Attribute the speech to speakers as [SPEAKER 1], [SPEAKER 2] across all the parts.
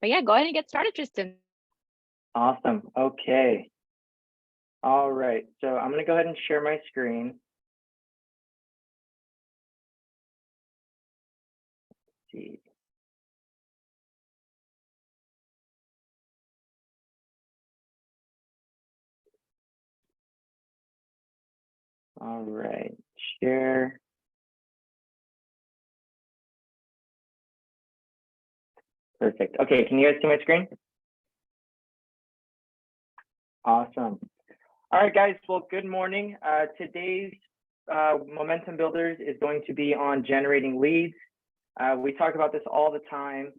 [SPEAKER 1] But yeah, go ahead and get started, Tristan.
[SPEAKER 2] Awesome. Okay. All right. So I'm going to go ahead and share my screen. Let's see. All right. Share. Perfect. Okay. Can you guys see my screen? Awesome. All right, guys. Well, good morning. Today's Momentum Builders is going to be on generating leads. We talk about this all the time.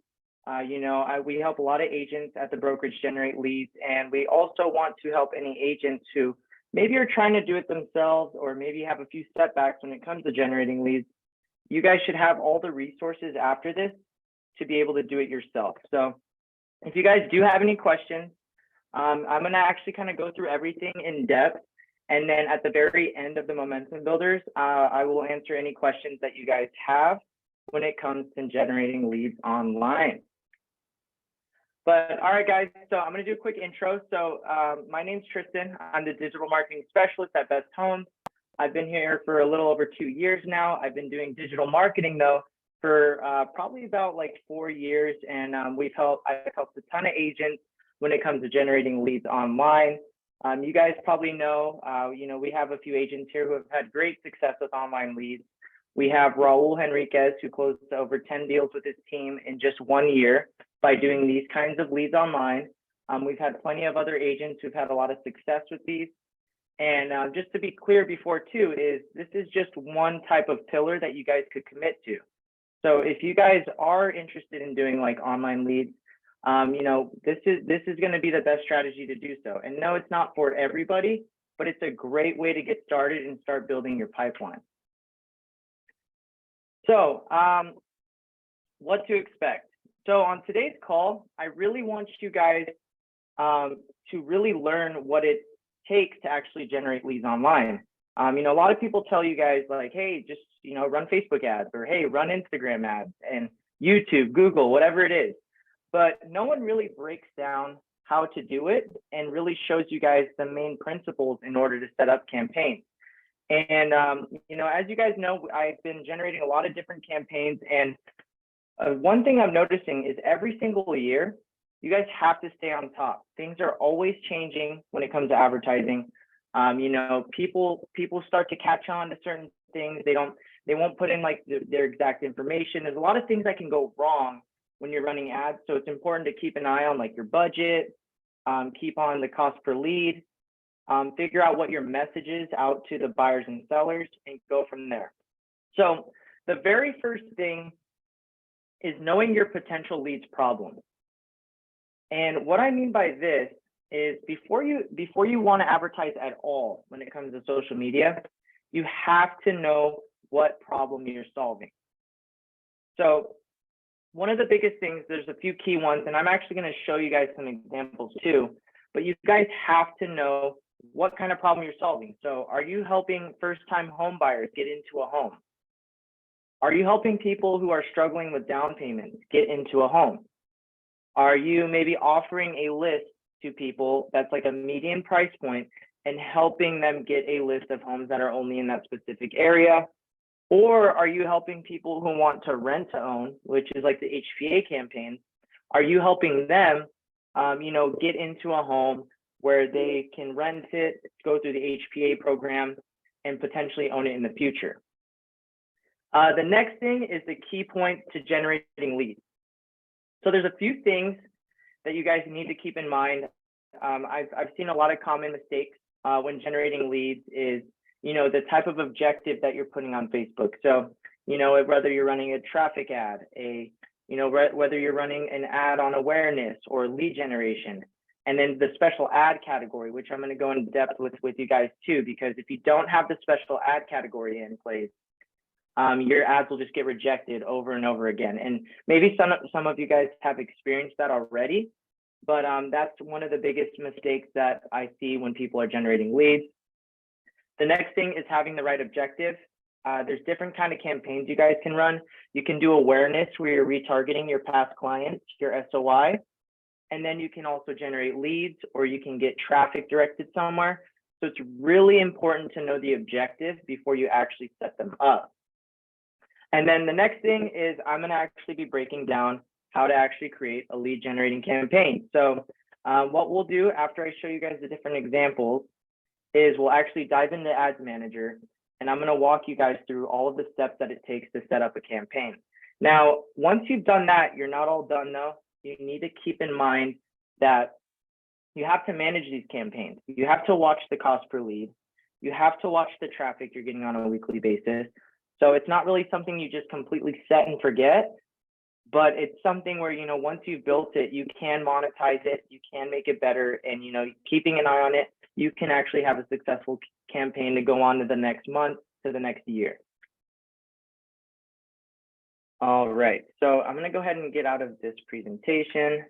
[SPEAKER 2] We help a lot of agents at the brokerage generate leads, and we also want to help any agents who maybe are trying to do it themselves or maybe have a few setbacks when it comes to generating leads. You guys should have all the resources after this to be able to do it yourself. So if you guys do have any questions, I'm going to actually kind of go through everything in depth. And then at the very end of the Momentum Builders, I will answer any questions that you guys have when it comes to generating leads online. But all right, guys, so I'm going to do a quick intro. So my name's Tristan. I'm the digital marketing specialist at Best Homes. I've been here for a little over 2 years now. I've been doing digital marketing, though, for probably about like 4 years. And I've helped a ton of agents when it comes to generating leads online. You guys probably know, we have a few agents here who have had great success with online leads. We have Raul Henriquez, who closed over 10 deals with his team in just 1 year by doing these kinds of leads online. We've had plenty of other agents who've had a lot of success with these. And just to be clear before too, this is just one type of pillar that you guys could commit to. So if you guys are interested in doing like online leads, this is going to be the best strategy to do so. And no, it's not for everybody, but it's a great way to get started and start building your pipeline. So what to expect? So on today's call, I really want you guys to really learn what it takes to actually generate leads online. A lot of people tell you guys like, hey, just, run Facebook ads, or hey, run Instagram ads and YouTube, Google, whatever it is. But no one really breaks down how to do it and really shows you guys the main principles in order to set up campaigns. And, as you guys know, I've been generating a lot of different campaigns. And one thing I'm noticing is every single year, you guys have to stay on top. Things are always changing when it comes to advertising. People start to catch on to certain things. They won't put in like their exact information. There's a lot of things that can go wrong when you're running ads. So it's important to keep an eye on like your budget, keep on the cost per lead, figure out what your message is out to the buyers and sellers, and go from there. So the very first thing is knowing your potential leads problem. And what I mean by this is before you want to advertise at all when it comes to social media, you have to know what problem you're solving. So one of the biggest things, there's a few key ones, and I'm actually going to show you guys some examples too, but you guys have to know what kind of problem you're solving. So are you helping first-time home buyers get into a home? Are you helping people who are struggling with down payments get into a home? Are you maybe offering a list to people that's like a median price point and helping them get a list of homes that are only in that specific area? Or are you helping people who want to rent to own, which is like the HPA campaign? Are you helping them, get into a home where they can rent it, go through the HPA program, and potentially own it in the future? The next thing is the key point to generating leads. So there's a few things that you guys need to keep in mind. I've seen a lot of common mistakes when generating leads is, the type of objective that you're putting on Facebook. So, whether you're running a traffic ad, whether you're running an ad on awareness or lead generation, and then the special ad category, which I'm going to go in depth with you guys too, because if you don't have the special ad category in place, your ads will just get rejected over and over again. And maybe some of you guys have experienced that already, but that's one of the biggest mistakes that I see when people are generating leads. The next thing is having the right objective. There's different kind of campaigns you guys can run. You can do awareness where you're retargeting your past clients, your SOI. and then you can also generate leads, or you can get traffic directed somewhere. So it's really important to know the objective before you actually set them up. And then the next thing is I'm going to actually be breaking down how to actually create a lead generating campaign. So what we'll do after I show you guys the different examples is we'll actually dive into Ads Manager, and I'm going to walk you guys through all of the steps that it takes to set up a campaign. Now, once you've done that, you're not all done though. You need to keep in mind that you have to manage these campaigns. You have to watch the cost per lead. You have to watch the traffic you're getting on a weekly basis. So it's not really something you just completely set and forget, but it's something where, you know, once you've built it, you can monetize it, you can make it better, and, you know, keeping an eye on it, you can actually have a successful campaign to go on to the next month, to the next year. All right, so I'm going to go ahead and get out of this presentation.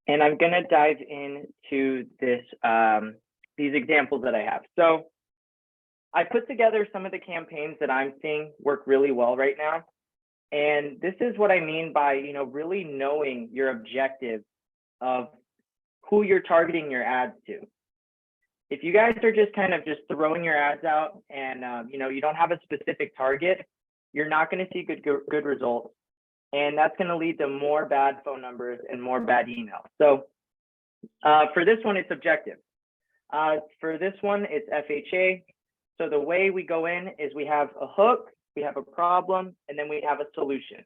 [SPEAKER 2] And I'm going to dive into this, these examples that I have. So I put together some of the campaigns that I'm seeing work really well right now. And this is what I mean by, you know, really knowing your objective of who you're targeting your ads to. If you guys are just kind of just throwing your ads out and, you know, you don't have a specific target, you're not going to see good results. And that's going to lead to more bad phone numbers and more bad emails. So for this one, it's objective. For this one, it's FHA. So the way we go in is we have a hook, we have a problem, and then we have a solution.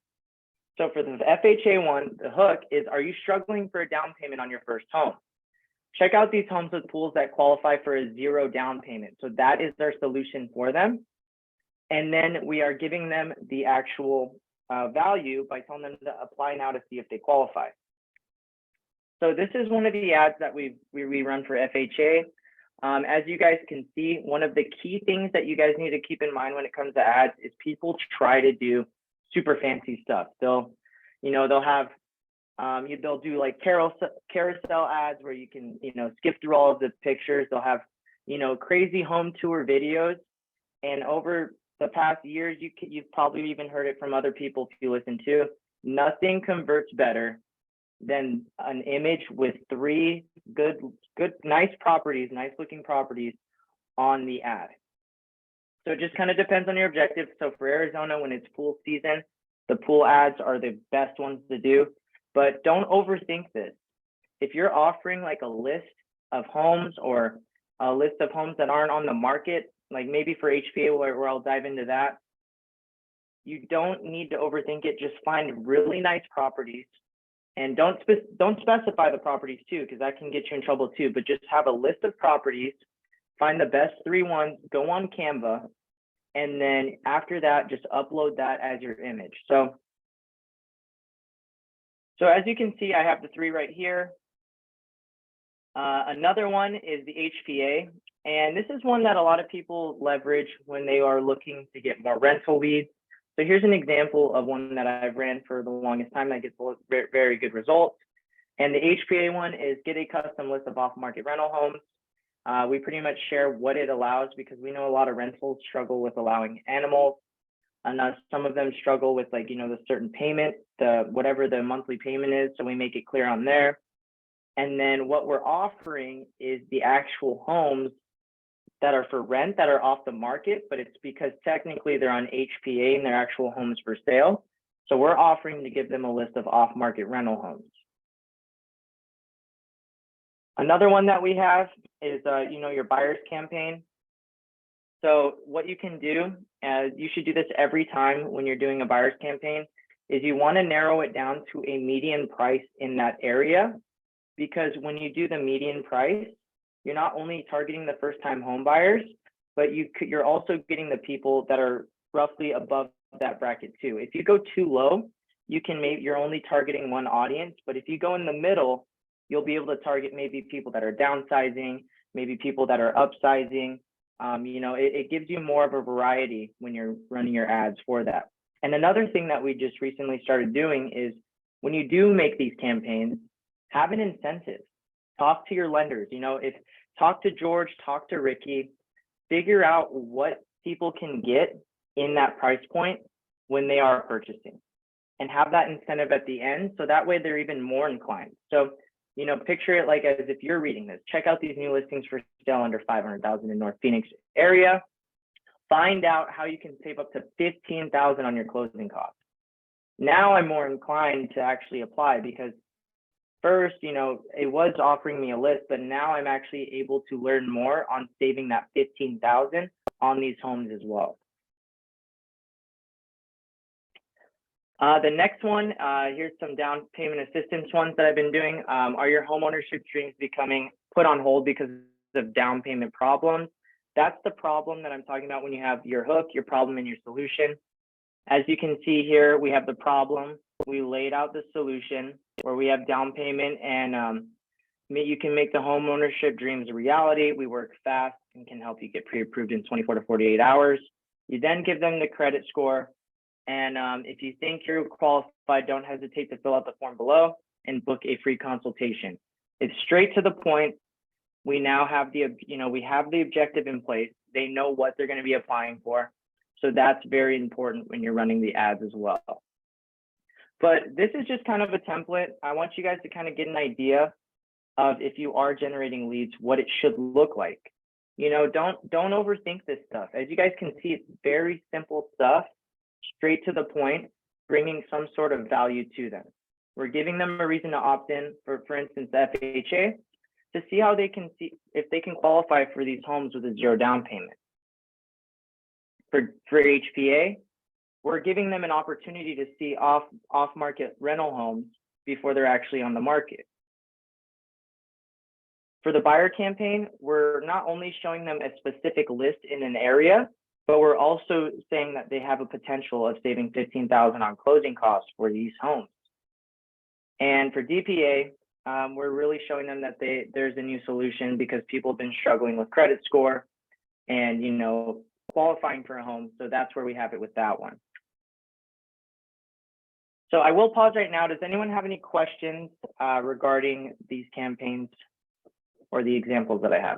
[SPEAKER 2] So for the FHA one, the hook is, are you struggling for a down payment on your first home? Check out these homes with pools that qualify for a 0 down payment. So that is our solution for them. And then we are giving them the actual value by telling them to apply now to see if they qualify. So this is one of the ads that we run for FHA. As you guys can see, one of the key things that you guys need to keep in mind when it comes to ads is people try to do super fancy stuff. They'll have, they'll do like carousel ads where you can, you know, skip through all of the pictures. They'll have, you know, crazy home tour videos. And over the past years, you've probably even heard it from other people if you listen to, nothing converts better than an image with 3 good, nice properties, nice looking properties on the ad. So it just kind of depends on your objective. So for Arizona, when it's pool season, the pool ads are the best ones to do, but don't overthink this. If you're offering like a list of homes or a list of homes that aren't on the market, like maybe for HPA where I'll dive into that, you don't need to overthink it. Just find really nice properties, and don't specify the properties too, because that can get you in trouble too, but just have a list of properties, find the best 3 ones, go on Canva, and then after that, just upload that as your image. So as you can see, I have the 3 right here. Another one is the HPA. And this is one that a lot of people leverage when they are looking to get more rental leads. So here's an example of one that I've ran for the longest time that gets very good results. And the HPA one is get a custom list of off-market rental homes. We pretty much share what it allows because we know a lot of rentals struggle with allowing animals. And some of them struggle with, like, you know, the certain payment, whatever the monthly payment is. So we make it clear on there. And then what we're offering is the actual homes that are for rent that are off the market, but it's because technically they're on HPA and they're actual homes for sale. So we're offering to give them a list of off-market rental homes. Another one that we have is, you know, your buyer's campaign. So what you can do, you should do this every time when you're doing a buyer's campaign, is you want to narrow it down to a median price in that area, because when you do the median price, you're not only targeting the first-time home buyers, but you're also getting the people that are roughly above that bracket too. If you go too low, you're only targeting one audience, but if you go in the middle, you'll be able to target maybe people that are downsizing, maybe people that are upsizing. You know, it gives you more of a variety when you're running your ads for that. And another thing that we just recently started doing is when you do make these campaigns, have an incentive. Talk to your lenders. You know, talk to George, talk to Ricky, figure out what people can get in that price point, when they are purchasing, and have that incentive at the end. So that way they're even more inclined. So, you know, picture it like as if you're reading this, check out these new listings for sale under 500,000 in North Phoenix area. Find out how you can save up to 15,000 on your closing costs. Now I'm more inclined to actually apply, because first, you know, it was offering me a list, but now I'm actually able to learn more on saving that 15,000 on these homes as well. The next one, here's some down payment assistance ones that I've been doing. Are your homeownership dreams becoming put on hold because of down payment problems? That's the problem that I'm talking about when you have your hook, your problem, and your solution. As you can see here, we have the problem. We laid out the solution where we have down payment, and you can make the homeownership dreams a reality. We work fast and can help you get pre-approved in 24 to 48 hours. You then give them the credit score. And if you think you're qualified, don't hesitate to fill out the form below and book a free consultation. It's straight to the point. We now have we have the objective in place. They know what they're going to be applying for. So that's very important when you're running the ads as well. But this is just kind of a template. I want you guys to kind of get an idea of, if you are generating leads, what it should look like. You know, don't overthink this stuff. As you guys can see, it's very simple stuff, straight to the point, bringing some sort of value to them. We're giving them a reason to opt in for instance, FHA, to see how they can see if they can qualify for these homes with a zero down payment. For HPA, we're giving them an opportunity to see off-market rental homes before they're actually on the market. For the buyer campaign, we're not only showing them a specific list in an area, but we're also saying that they have a potential of saving 15,000 on closing costs for these homes. And for DPA, we're really showing them that there's a new solution, because people have been struggling with credit score and, you know, qualifying for a home. So that's where we have it with that one. So I will pause right now. Does anyone have any questions regarding these campaigns or the examples that I have?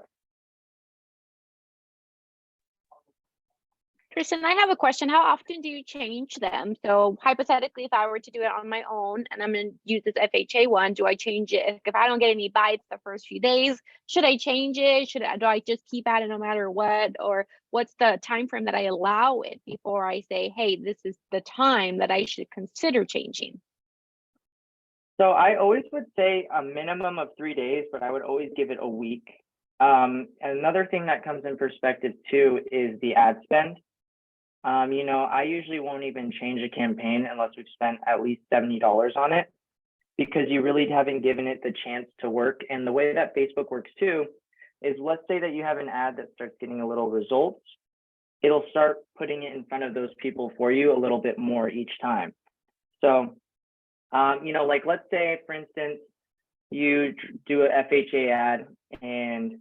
[SPEAKER 1] Tristan, I have a question. How often do you change them? So hypothetically, if I were to do it on my own and I'm going to use this FHA one, do I change it? If I don't get any bites the first few days, should I change it? Do I just keep at it no matter what? Or what's the time frame that I allow it before I say, hey, this is the time that I should consider changing?
[SPEAKER 2] So I always would say a minimum of 3 days, but I would always give it a week. And another thing that comes in perspective too is the ad spend. You know, I usually won't even change a campaign unless we've spent at least $70 on it, because you really haven't given it the chance to work. And the way that Facebook works too is, let's say that you have an ad that starts getting a little results, it'll start putting it in front of those people for you a little bit more each time. So, you know, like let's say, for instance, you do a FHA ad and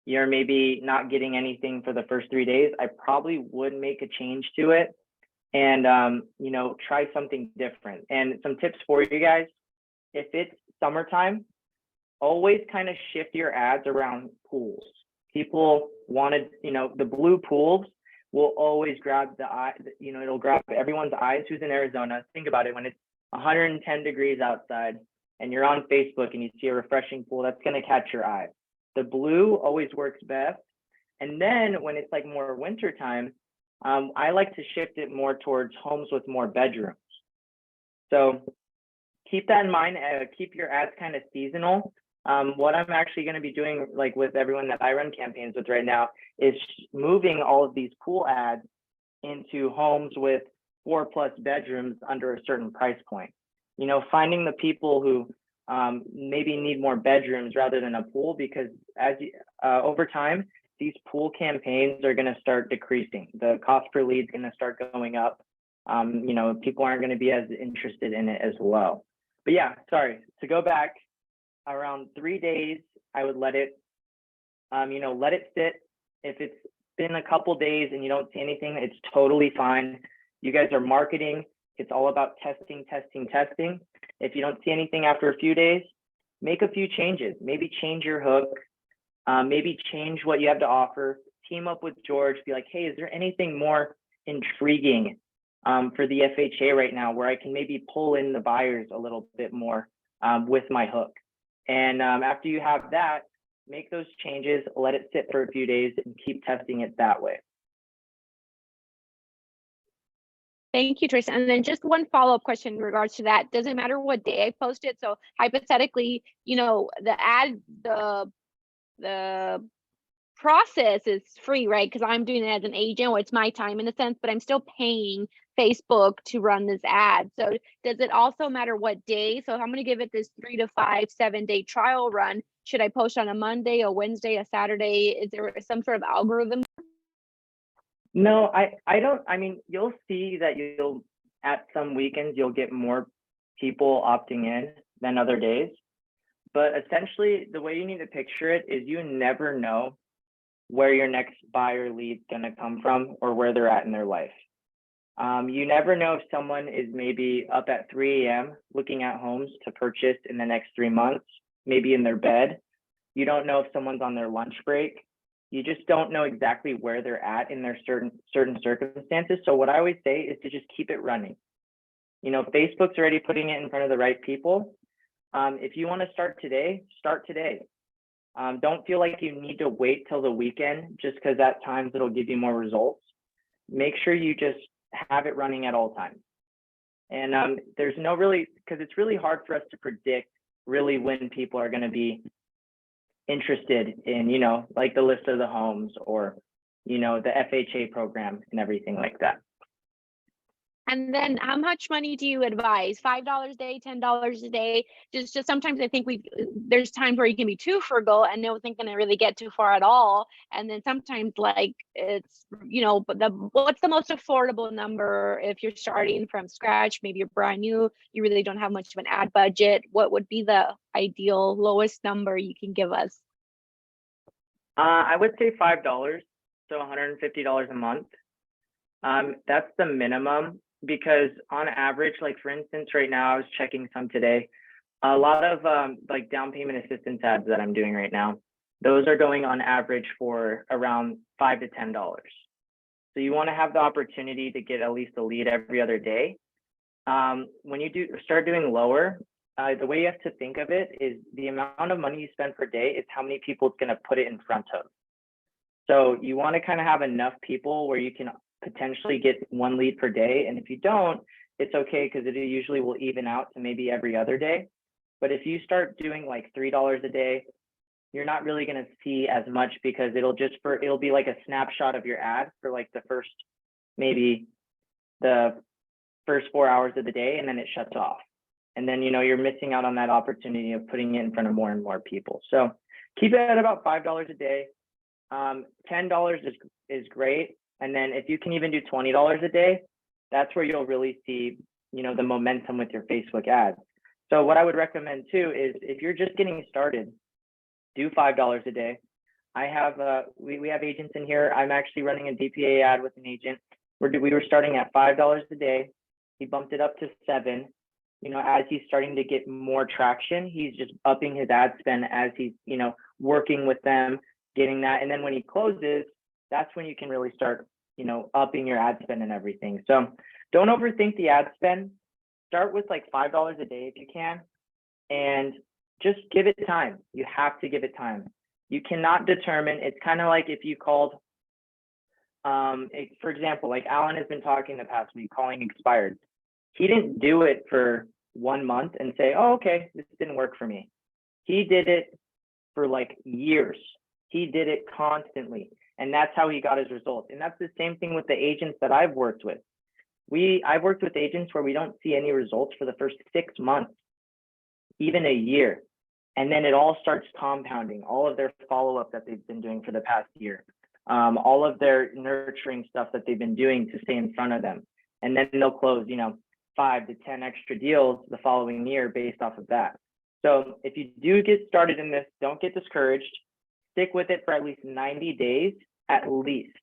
[SPEAKER 2] you're maybe not getting anything for the first 3 days, I probably would make a change to it and, you know, try something different. And some tips for you guys: if it's summertime, always kind of shift your ads around pools. People wanted, you know, the blue pools will always grab the eye, you know, it'll grab everyone's eyes who's in Arizona. Think about it, when it's 110 degrees outside and you're on Facebook and you see a refreshing pool, that's going to catch your eye. The blue always works best. And then when it's like more winter time, I like to shift it more towards homes with more bedrooms. So keep that in mind. Keep your ads kind of seasonal. What I'm actually going to be doing, like with everyone that I run campaigns with right now, is moving all of these pool ads into homes with 4+ bedrooms under a certain price point. You know, finding the people who maybe need more bedrooms rather than a pool, because as over time, these pool campaigns are going to start decreasing. The cost per lead is going to start going up. You know, people aren't going to be as interested in it as well. But yeah, sorry, to go back, around 3 days, I would let it, you know, let it sit. If it's been a couple days and you don't see anything, it's totally fine. You guys are marketing. It's all about testing, testing, testing. If you don't see anything after a few days, make a few changes. Maybe change your hook, maybe change what you have to offer. Team up with George, be like, hey, is there anything more intriguing for the FHA right now, where I can maybe pull in the buyers a little bit more with my hook. And after you have that, make those changes, let it sit for a few days, and keep testing it that way.
[SPEAKER 1] Thank you, Trace. And then just one follow-up question in regards to that. Doesn't matter what day I post it. So hypothetically, you know, the process is free, right? Because I'm doing it as an agent, or it's my time in a sense, but I'm still paying Facebook to run this ad. So does it also matter what day? So if I'm going to give it this 3 to 5, 7-day trial run, should I post on a Monday, a Wednesday, a Saturday? Is there some sort of algorithm?
[SPEAKER 2] No, I don't. I mean, you'll see that you'll at some weekends you'll get more people opting in than other days. But essentially, the way you need to picture it is you never know where your next buyer lead's going to come from or where they're at in their life. You never know if someone is maybe up at 3 a.m. looking at homes to purchase in the next 3 months, maybe in their bed. You don't know if someone's on their lunch break. You just don't know exactly where they're at in their certain circumstances. So what I always say is to just keep it running. You know, Facebook's already putting it in front of the right people. If you want to start today, start today. Don't feel like you need to wait till the weekend just because at times it'll give you more results. Make sure you just have it running at all times. And there's no really, because it's really hard for us to predict really when people are going to be interested in, you know, like the list of the homes or, you know, the FHA program and everything like that.
[SPEAKER 1] And then how much money do you advise? $5 a day, $10 a day? Just sometimes I think there's times where you can be too frugal and no one's going to really get too far at all. And then sometimes like it's, you know, but what's the most affordable number if you're starting from scratch? Maybe you're brand new, you really don't have much of an ad budget. What would be the ideal lowest number you can give us?
[SPEAKER 2] I would say $5, so $150 a month. That's the minimum. Because on average, like for instance, right now I was checking some today, a lot of like down payment assistance ads that I'm doing right now, those are going on average for around $5 to $10. So you want to have the opportunity to get at least a lead every other day. When you start doing lower, the way you have to think of it is the amount of money you spend per day is how many people it's going to put it in front of. So you want to kind of have enough people where you can potentially get one lead per day. And if you don't, it's okay because it usually will even out to maybe every other day. But if you start doing like $3 a day, you're not really going to see as much because it'll be like a snapshot of your ad for like maybe the first 4 hours of the day, and then it shuts off. And then, you know, you're missing out on that opportunity of putting it in front of more and more people. So keep it at about $5 a day. $10 is great. And then if you can even do $20 a day, that's where you'll really see, you know, the momentum with your Facebook ads. So what I would recommend too is if you're just getting started, do $5 a day. I have we have agents in here. I'm actually running a DPA ad with an agent. We were starting at $5 a day. He bumped it up to $7. You know, as he's starting to get more traction, he's just upping his ad spend as he's, you know, working with them, getting that. And then when he closes, that's when you can really start, you know, upping your ad spend and everything. So don't overthink the ad spend. Start with like $5 a day if you can, and just give it time. You have to give it time. You cannot determine. It's kind of like if you called, for example, like Alan has been talking the past week, calling expired. He didn't do it for 1 month and say, oh, okay, this didn't work for me. He did it for like years. He did it constantly. And that's how he got his results. And that's the same thing with the agents that I've worked with. I've worked with agents where we don't see any results for the first 6 months, even a year. And then it all starts compounding, all of their follow-up that they've been doing for the past year, all of their nurturing stuff that they've been doing to stay in front of them. And then they'll close, you know, 5 to 10 extra deals the following year based off of that. So if you do get started in this, don't get discouraged. Stick with it for at least 90 days, at least,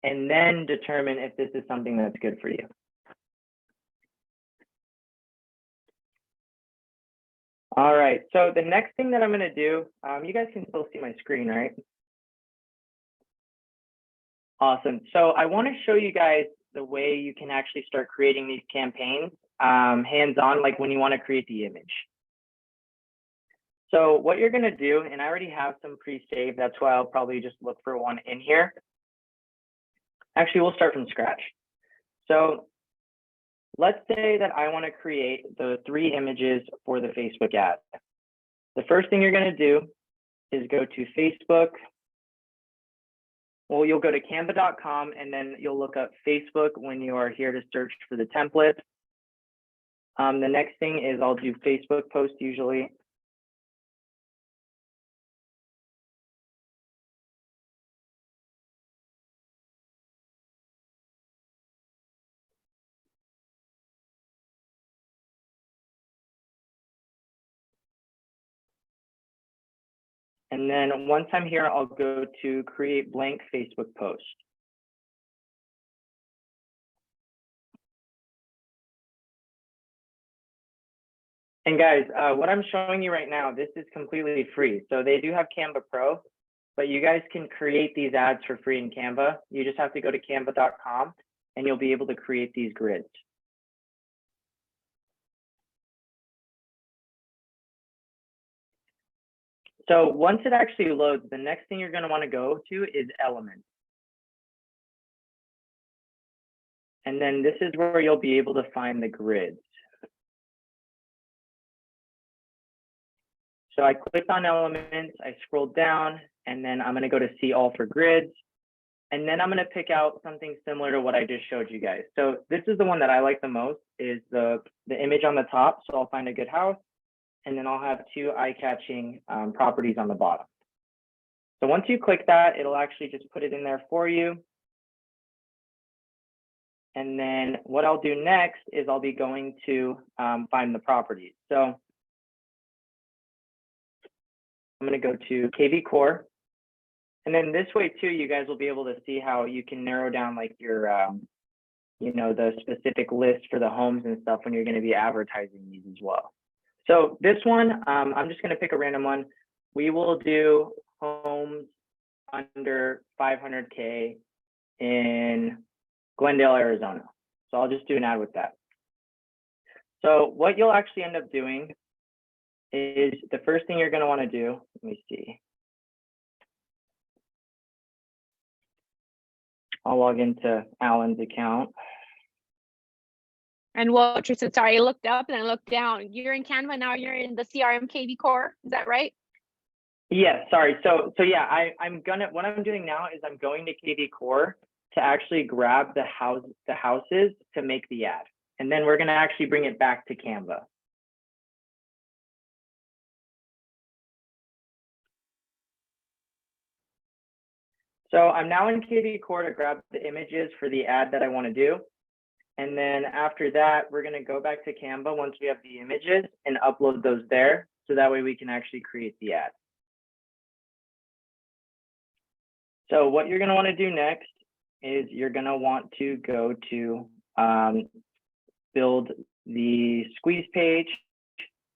[SPEAKER 2] and then determine if this is something that's good for you. All right, so the next thing that I'm going to do, you guys can still see my screen, right? Awesome. So I want to show you guys the way you can actually start creating these campaigns hands-on, like when you want to create the image. So what you're going to do, and I already have some pre-saved, that's why I'll probably just look for one in here. Actually, we'll start from scratch. So let's say that I want to create the 3 images for the Facebook ad. The first thing you're going to do is go to Facebook. Well, you'll go to canva.com and then you'll look up Facebook when you are here to search for the template. The next thing is I'll do Facebook post usually. And then once I'm here, I'll go to create blank Facebook post. And guys, what I'm showing you right now, this is completely free. So they do have Canva Pro, but you guys can create these ads for free in Canva. You just have to go to canva.com and you'll be able to create these grids. So once it actually loads, the next thing you're going to want to go to is Elements. And then this is where you'll be able to find the grids. So I clicked on Elements, I scrolled down, and then I'm going to go to see all for grids. And then I'm going to pick out something similar to what I just showed you guys. So this is the one that I like the most, is the image on the top. So I'll find a good house, and then I'll have 2 eye-catching properties on the bottom. So once you click that, it'll actually just put it in there for you. And then what I'll do next is I'll be going to find the properties. So I'm going to go to KV Core. And then this way too, you guys will be able to see how you can narrow down like your, you know, the specific list for the homes and stuff when you're going to be advertising these as well. So this one, I'm just going to pick a random one. We will do homes under 500K in Glendale, Arizona. So I'll just do an ad with that. So what you'll actually end up doing is the first thing you're going to want to do, let me see. I'll log into Alan's account.
[SPEAKER 1] And well, Tristan, sorry, I looked up and I looked down. You're in Canva now. You're in the CRM KV Core. Is that right?
[SPEAKER 2] Yeah, sorry. So yeah, what I'm doing now is I'm going to KV Core to actually grab the houses to make the ad, and then we're going to actually bring it back to Canva. So I'm now in KV Core to grab the images for the ad that I want to do. And then after that, we're going to go back to Canva once we have the images and upload those there. So that way we can actually create the ad. So what you're going to want to do next is you're going to want to go to build the squeeze page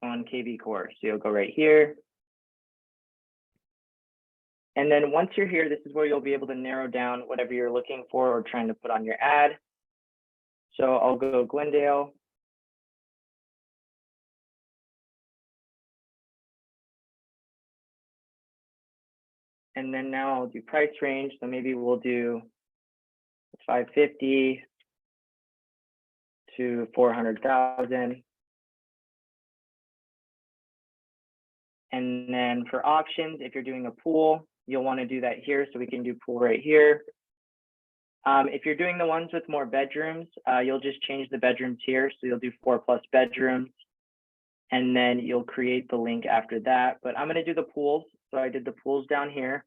[SPEAKER 2] on KV Core. So you'll go right here. And then once you're here, this is where you'll be able to narrow down whatever you're looking for or trying to put on your ad. So I'll go Glendale. And then now I'll do price range. So maybe we'll do 550 to 400,000. And then for options, if you're doing a pool, you'll want to do that here. So we can do pool right here. If you're doing the ones with more bedrooms, you'll just change the bedrooms here. So you'll do 4+ bedrooms. And then you'll create the link after that. But I'm going to do the pools. So I did the pools down here.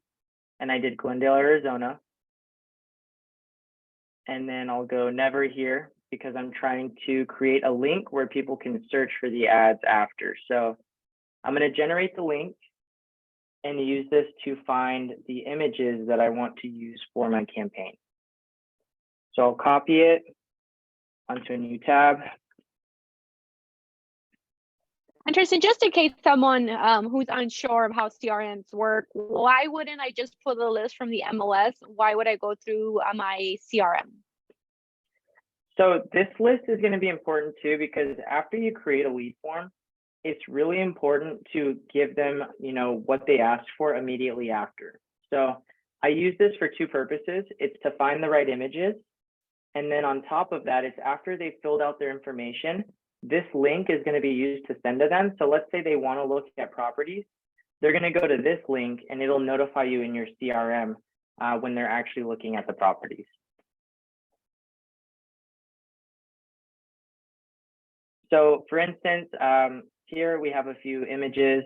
[SPEAKER 2] And I did Glendale, Arizona. And then I'll go never here because I'm trying to create a link where people can search for the ads after. So I'm going to generate the link and use this to find the images that I want to use for my campaign. So I'll copy it onto a new tab.
[SPEAKER 1] Interesting. Just in case someone who's unsure of how CRMs work, why wouldn't I just pull the list from the MLS? Why would I go through my CRM?
[SPEAKER 2] So this list is going to be important too, because after you create a lead form, it's really important to give them, what they asked for immediately after. So I use this for two purposes. It's to find the right images. And then on top of that, it's after they've filled out their information, this link is going to be used to send to them. So let's say they want to look at properties. They're going to go to this link and it'll notify you in your CRM when they're actually looking at the properties. So for instance, here we have a few images.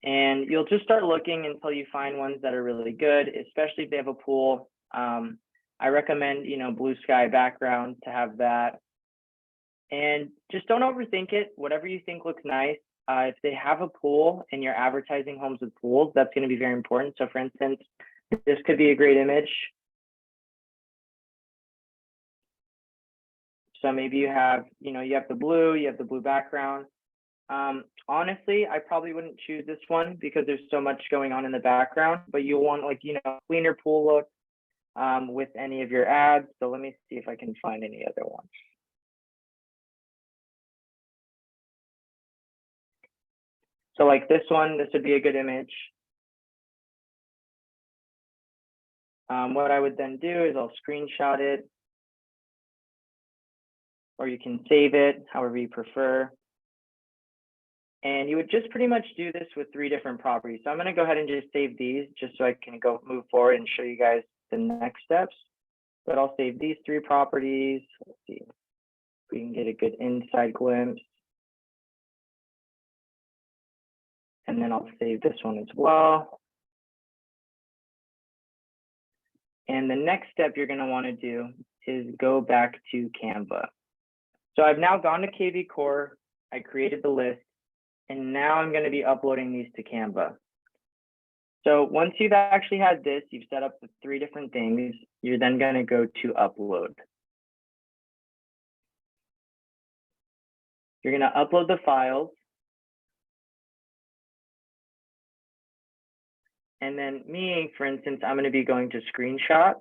[SPEAKER 2] And you'll just start looking until you find ones that are really good, especially if they have a pool. I recommend, blue sky background to have that. And just don't overthink it. Whatever you think looks nice. If they have a pool and you're advertising homes with pools, that's going to be very important. So for instance, this could be a great image. So maybe you have, you have the blue background. Honestly, I probably wouldn't choose this one because there's so much going on in the background, but you'll want cleaner pool look with any of your ads. So let me see if I can find any other ones. So like this one, this would be a good image. What I would then do is I'll screenshot it, or you can save it, however you prefer. And you would just pretty much do this with 3 different properties. So I'm going to go ahead and just save these just so I can move forward and show you guys the next steps. But I'll save these 3 properties. Let's see if we can get a good inside glimpse. And then I'll save this one as well. And the next step you're going to want to do is go back to Canva. So I've now gone to KV Core. I created the list. And now I'm going to be uploading these to Canva. So once you've actually had this, you've set up the 3 different things, you're then going to go to upload. You're going to upload the files. And then me, for instance, I'm going to be going to screenshots.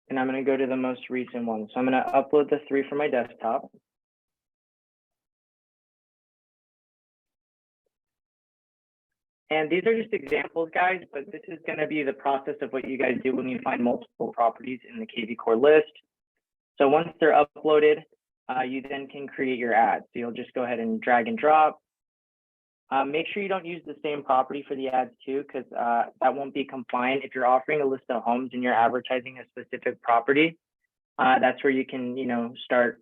[SPEAKER 2] And I'm going to go to the most recent one. So I'm going to upload the 3 from my desktop. And these are just examples, guys, but this is going to be the process of what you guys do when you find multiple properties in the KV Core list. So once they're uploaded, you then can create your ad. So you'll just go ahead and drag and drop. Make sure you don't use the same property for the ads too, because that won't be compliant. If you're offering a list of homes and you're advertising a specific property, that's where you can, start.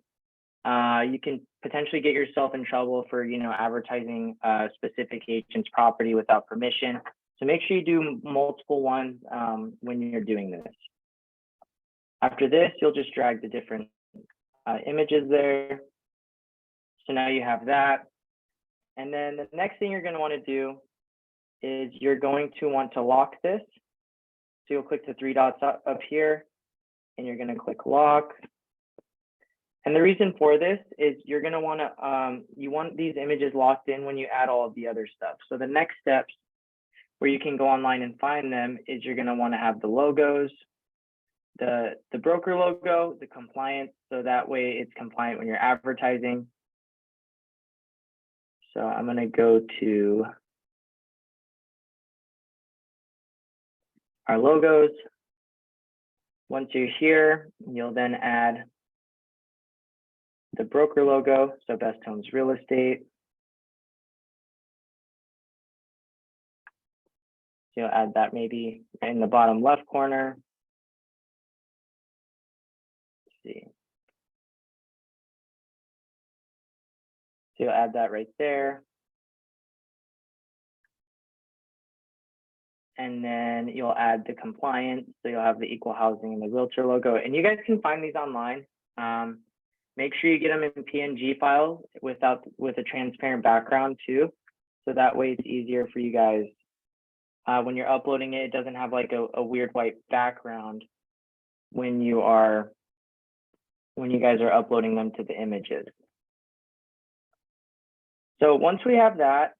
[SPEAKER 2] You can potentially get yourself in trouble for, advertising a specific agent's property without permission. So make sure you do multiple ones when you're doing this. After this, you'll just drag the different images there. So now you have that. And then the next thing you're going to want to do is you're going to want to lock this. So you'll click the 3 dots up here and you're going to click lock. And the reason for this is you're going to want to, you want these images locked in when you add all of the other stuff. So the next steps where you can go online and find them is you're going to want to have the logos, the broker logo, the compliance. So that way it's compliant when you're advertising. So I'm going to go to our logos. Once you're here, you'll then add the broker logo, so Best Homes Real Estate. So you'll add that maybe in the bottom left corner. Let's see. So you'll add that right there. And then you'll add the compliance. So you'll have the equal housing and the realtor logo. And you guys can find these online. Make sure you get them in PNG files with a transparent background too. So that way it's easier for you guys. When you're uploading it, it doesn't have like a weird white background when you are when you guys are uploading them to the images. So once we have that,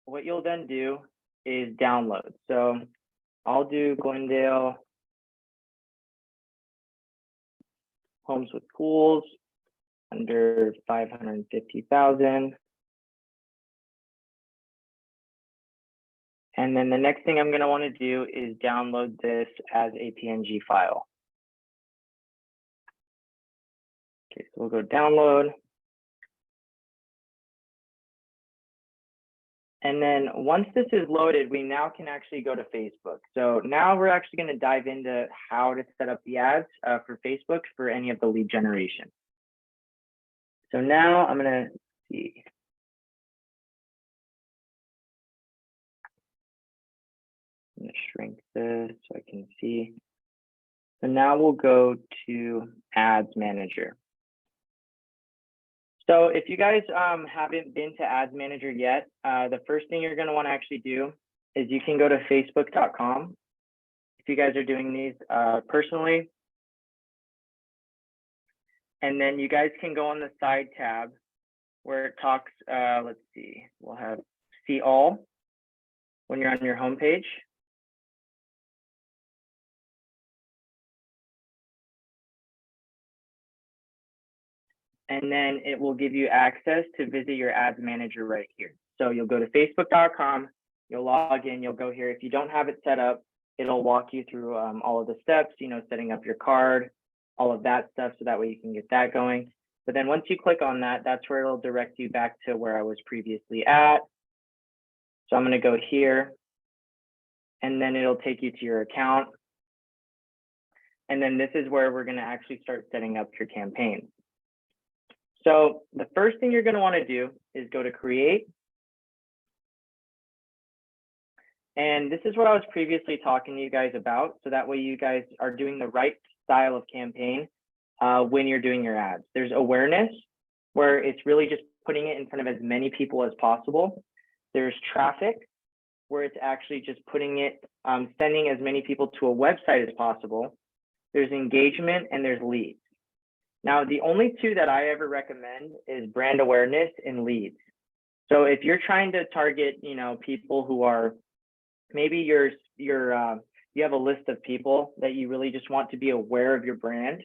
[SPEAKER 2] what you'll then do is download. So I'll do Glendale homes with pools under 550,000. And then the next thing I'm going to want to do is download this as a PNG file. Okay, so we'll go download. And then once this is loaded, we now can actually go to Facebook. So now we're actually going to dive into how to set up the ads for Facebook for any of the lead generation. So now I'm going to see. I'm going to shrink this so I can see. So now we'll go to Ads Manager. So if you guys haven't been to Ads Manager yet, the first thing you're going to want to actually do is you can go to facebook.com. If you guys are doing these personally. And then you guys can go on the side tab where it talks, let's see, we'll have see all when you're on your home page. And then it will give you access to visit your ads manager right here. So you'll go to facebook.com, you'll log in, you'll go here. If you don't have it set up, it'll walk you through all of the steps, you know, setting up your card, all of that stuff, so that way you can get that going. But then once you click on that, that's where it'll direct you back to where I was previously at. So I'm going to go here, and then it'll take you to your account. And then this is where we're going to actually start setting up your campaign. So the first thing you're going to want to do is go to create. And this is what I was previously talking to you guys about. So that way you guys are doing the right style of campaign when you're doing your ads. There's awareness, where it's really just putting it in front of as many people as possible. There's traffic, where it's actually just putting it, sending as many people to a website as possible. There's engagement, and there's leads. Now, the only two that I ever recommend is brand awareness and leads. So if you're trying to target, you know, people who are, maybe you have a list of people that you really just want to be aware of your brand,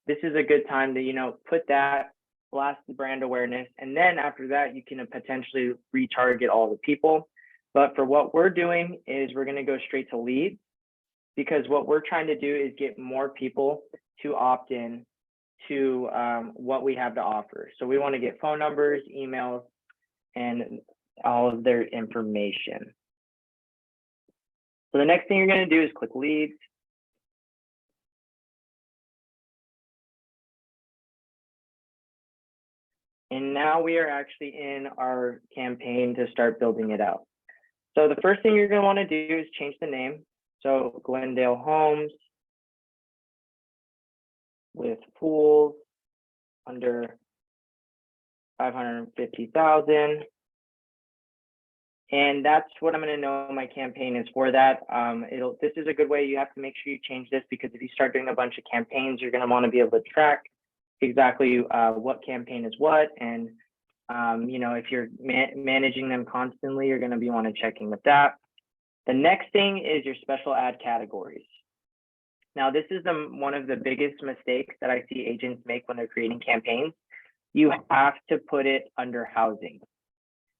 [SPEAKER 2] this is a good time to, you know, put that, blast the brand awareness, and then after that, you can potentially retarget all the people. But for what we're doing is we're going to go straight to leads, because what we're trying to do is get more people to opt in to what we have to offer. So we want to get phone numbers, emails, and all of their information. So the next thing you're going to do is click leads. And now we are actually in our campaign to start building it out. So the first thing you're going to want to do is change the name. So Glendale Homes with pools under 550,000. And that's what I'm going to know my campaign is for that. This is a good way. You have to make sure you change this, because if you start doing a bunch of campaigns, you're going to want to be able to track exactly what campaign is what. And, you know, if you're managing them constantly, you're going to be want to checking with that. The next thing is your special ad categories. Now, this is one of the biggest mistakes that I see agents make when they're creating campaigns. You have to put it under housing.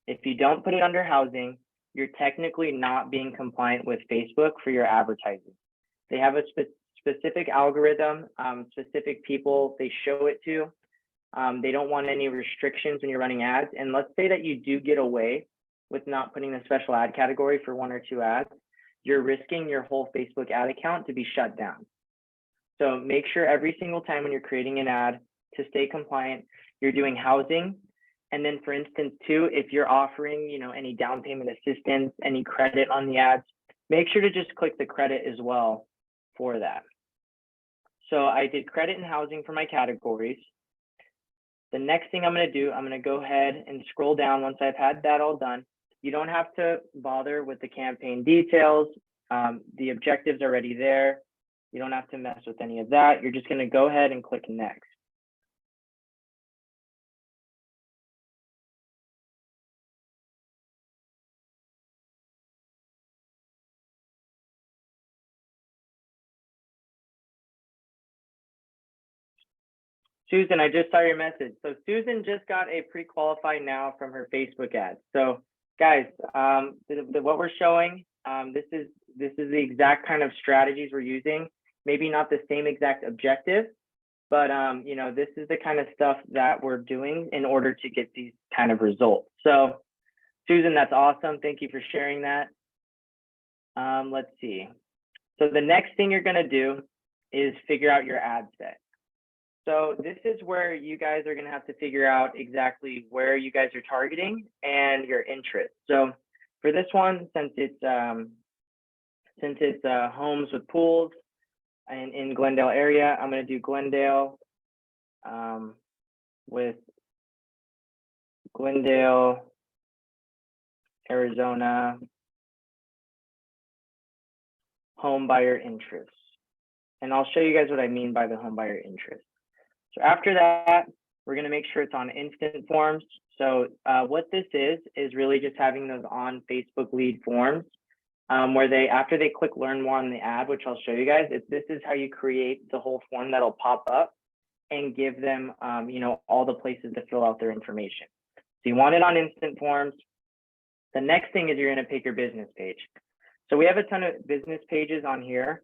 [SPEAKER 2] If you don't put it under housing, you're technically not being compliant with Facebook for your advertising. They have a specific algorithm, specific people they show it to. They don't want any restrictions when you're running ads. And let's say that you do get away with not putting a special ad category for 1 or 2 ads, you're risking your whole Facebook ad account to be shut down. So make sure every single time when you're creating an ad to stay compliant, you're doing housing. And then, for instance, too, if you're offering, you know, any down payment assistance, any credit on the ads, make sure to just click the credit as well for that. So I did credit and housing for my categories. The next thing I'm going to do, I'm going to go ahead and scroll down. Once I've had that all done, you don't have to bother with the campaign details. The objectives are already there. You don't have to mess with any of that. You're just going to go ahead and click next. Susan, I just saw your message. So Susan just got a pre-qualified now from her Facebook ad. So guys, what we're showing, this is the exact kind of strategies we're using. Maybe not the same exact objective, but you know, this is the kind of stuff that we're doing in order to get these kind of results. So Susan, that's awesome. Thank you for sharing that. Let's see. So the next thing you're gonna do is figure out your ad set. So this is where you guys are going to have to figure out exactly where you guys are targeting and your interest. So for this one, since it's homes with pools and in Glendale area, I'm going to do Glendale with Glendale, Arizona, home buyer interest. And I'll show you guys what I mean by the home buyer interest. So after that, we're going to make sure it's on instant forms. So what this is really just having those on Facebook lead forms where they, after they click learn more on the ad, which I'll show you guys, this is how you create the whole form that'll pop up and give them, you know, all the places to fill out their information. So you want it on instant forms. The next thing is you're going to pick your business page. So we have a ton of business pages on here.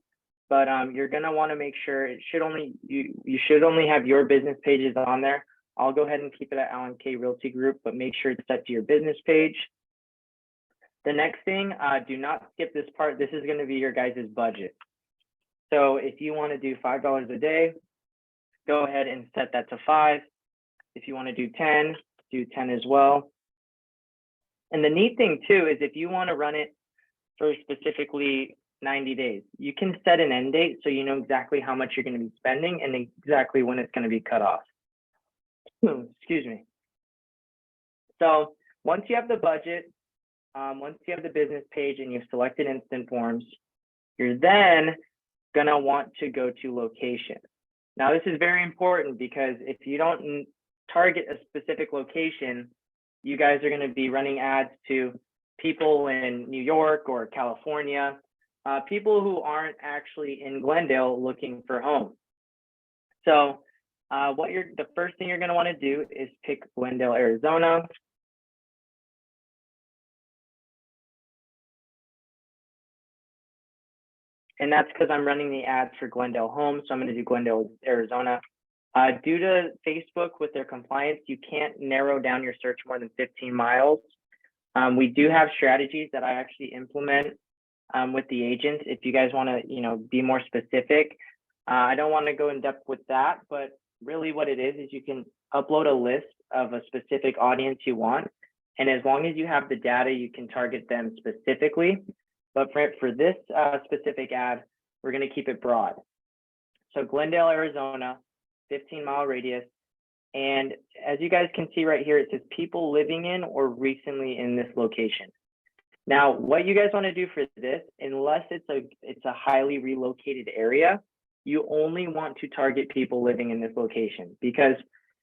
[SPEAKER 2] But you're gonna want to make sure it should only you should only have your business pages on there. I'll go ahead and keep it at Alan K Realty Group, but make sure it's set to your business page. The next thing, do not skip this part. This is going to be your guys' budget. So if you want to do $5 a day, go ahead and set that to 5. If you want to do 10, do 10 as well. And the neat thing too is if you want to run it for specifically 90 days. You can set an end date so you know exactly how much you're going to be spending and exactly when it's going to be cut off. Excuse me. So once you have the budget, once you have the business page and you've selected instant forms, you're then going to want to go to location. Now, this is very important because if you don't target a specific location, you guys are going to be running ads to people in New York or California, people who aren't actually in Glendale looking for homes. So the first thing you're going to want to do is pick Glendale, Arizona. And that's because I'm running the ads for Glendale Homes. So I'm going to do Glendale, Arizona. Due to Facebook with their compliance, you can't narrow down your search more than 15 miles. We do have strategies that I actually implement with the agents. If you guys want to, be more specific, I don't want to go in depth with that, but really what it is you can upload a list of a specific audience you want. And as long as you have the data, you can target them specifically. But for this specific ad, we're going to keep it broad. So Glendale, Arizona, 15-mile radius. And as you guys can see right here, it says people living in or recently in this location. Now, what you guys want to do for this, unless it's a highly relocated area, you only want to target people living in this location. Because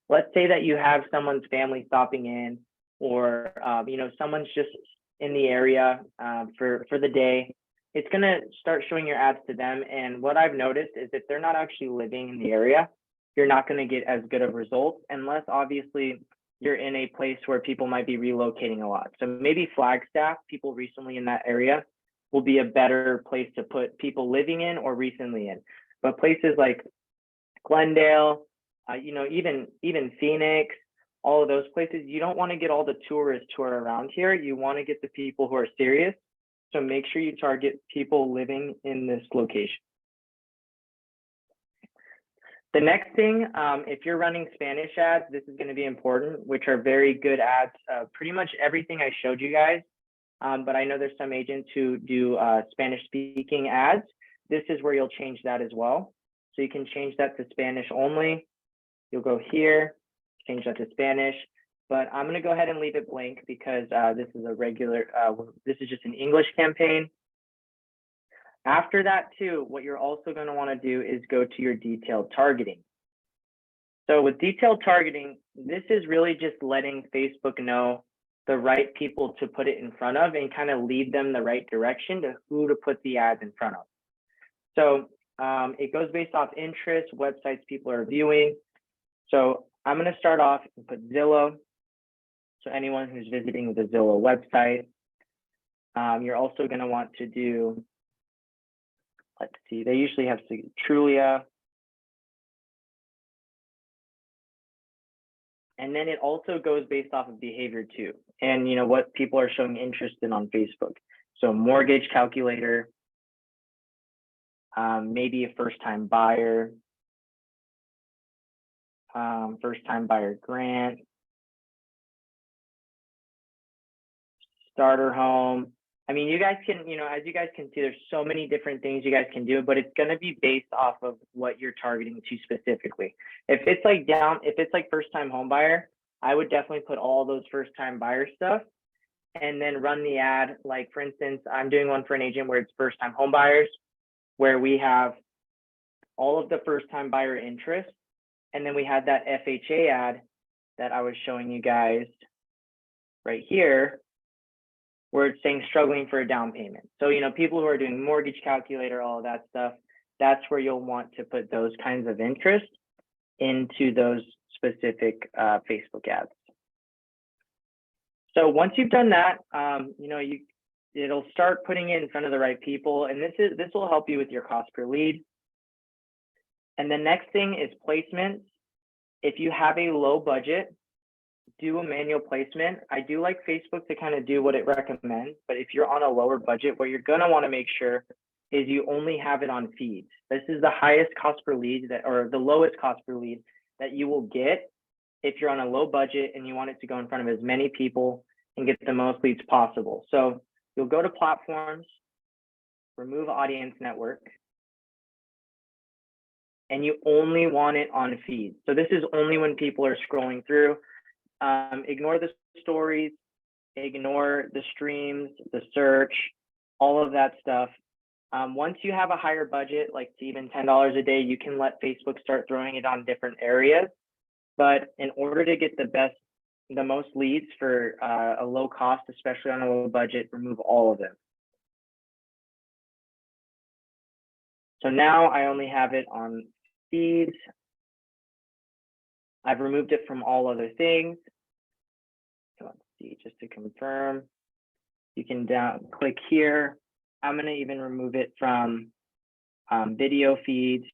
[SPEAKER 2] let's say that you have someone's family stopping in, or someone's just in the area for the day. It's going to start showing your ads to them. And what I've noticed is if they're not actually living in the area, you're not going to get as good of results unless obviously you're in a place where people might be relocating a lot. So maybe Flagstaff, people recently in that area, will be a better place to put people living in or recently in. But places like Glendale, even Phoenix, all of those places, you don't want to get all the tourists who are around here. You want to get the people who are serious. So make sure you target people living in this location. The next thing, if you're running Spanish ads, this is going to be important, which are very good ads. Pretty much everything I showed you guys, but I know there's some agents who do Spanish speaking ads. This is where you'll change that as well. So you can change that to Spanish only. You'll go here, change that to Spanish, but I'm going to go ahead and leave it blank because this is a regular, this is just an English campaign. After that too, what you're also going to want to do is go to your detailed targeting. So with detailed targeting, this is really just letting Facebook know the right people to put it in front of and kind of lead them the right direction to who to put the ads in front of. So it goes based off interest, websites people are viewing. So I'm going to start off and put Zillow. So anyone who's visiting the Zillow website. You're also going to want to do, let's see, they usually have Trulia. And then it also goes based off of behavior too. And what people are showing interest in on Facebook. So mortgage calculator, maybe a first-time buyer, first-time buyer grant, starter home. I mean, you guys can, as you guys can see, there's so many different things you guys can do, but it's going to be based off of what you're targeting to specifically. If it's like first-time home buyer, I would definitely put all those first-time buyer stuff and then run the ad. Like for instance, I'm doing one for an agent where it's first-time home buyers, where we have all of the first-time buyer interest. And then we had that FHA ad that I was showing you guys right here, where it's saying struggling for a down payment. So, people who are doing mortgage calculator, all of that stuff, that's where you'll want to put those kinds of interest into those specific Facebook ads. So once you've done that, it'll start putting it in front of the right people. And this will help you with your cost per lead. And the next thing is placements. If you have a low budget, do a manual placement. I do like Facebook to kind of do what it recommends, but if you're on a lower budget, what you're going to want to make sure is you only have it on feeds. This is the highest cost per lead or the lowest cost per lead that you will get if you're on a low budget and you want it to go in front of as many people and get the most leads possible. So you'll go to platforms, remove audience network, and you only want it on feeds. So this is only when people are scrolling through. Ignore the stories, ignore the streams, the search, all of that stuff. Once you have a higher budget, like even $10 a day, you can let Facebook start throwing it on different areas. But in order to get the most leads for a low cost, especially on a low budget, remove all of them. So now I only have it on feeds. I've removed it from all other things. So let's see, just to confirm, you can click here. I'm going to even remove it from video feeds.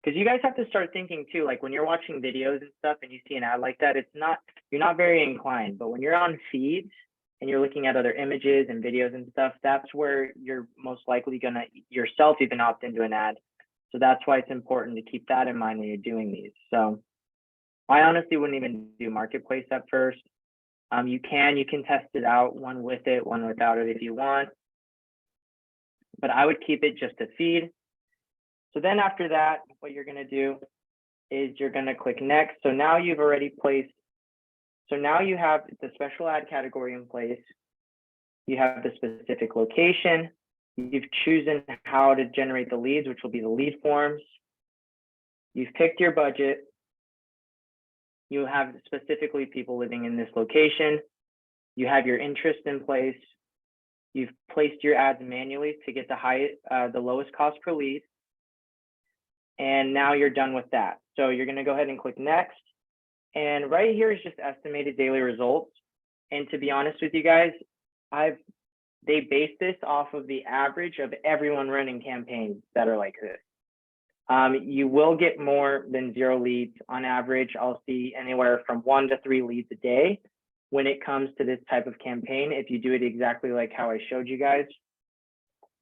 [SPEAKER 2] Because you guys have to start thinking too, like when you're watching videos and stuff and you see an ad like that, you're not very inclined. But when you're on feeds and you're looking at other images and videos and stuff, that's where you're most likely going to yourself even opt into an ad. So that's why it's important to keep that in mind when you're doing these. So I honestly wouldn't even do marketplace at first. You can test it out, one with it, one without it if you want. But I would keep it just a feed. So then after that, what you're going to do is you're going to click next. So now you've already placed. So now you have the special ad category in place. You have the specific location. You've chosen how to generate the leads, which will be the lead forms. You've picked your budget. You have specifically people living in this location. You have your interest in place. You've placed your ads manually to get the lowest cost per lead. And now you're done with that. So you're going to go ahead and click next. And right here is just estimated daily results. And to be honest with you guys, they base this off of the average of everyone running campaigns that are like this. You will get more than 0 leads on average. I'll see anywhere from 1 to 3 leads a day when it comes to this type of campaign, if you do it exactly like how I showed you guys.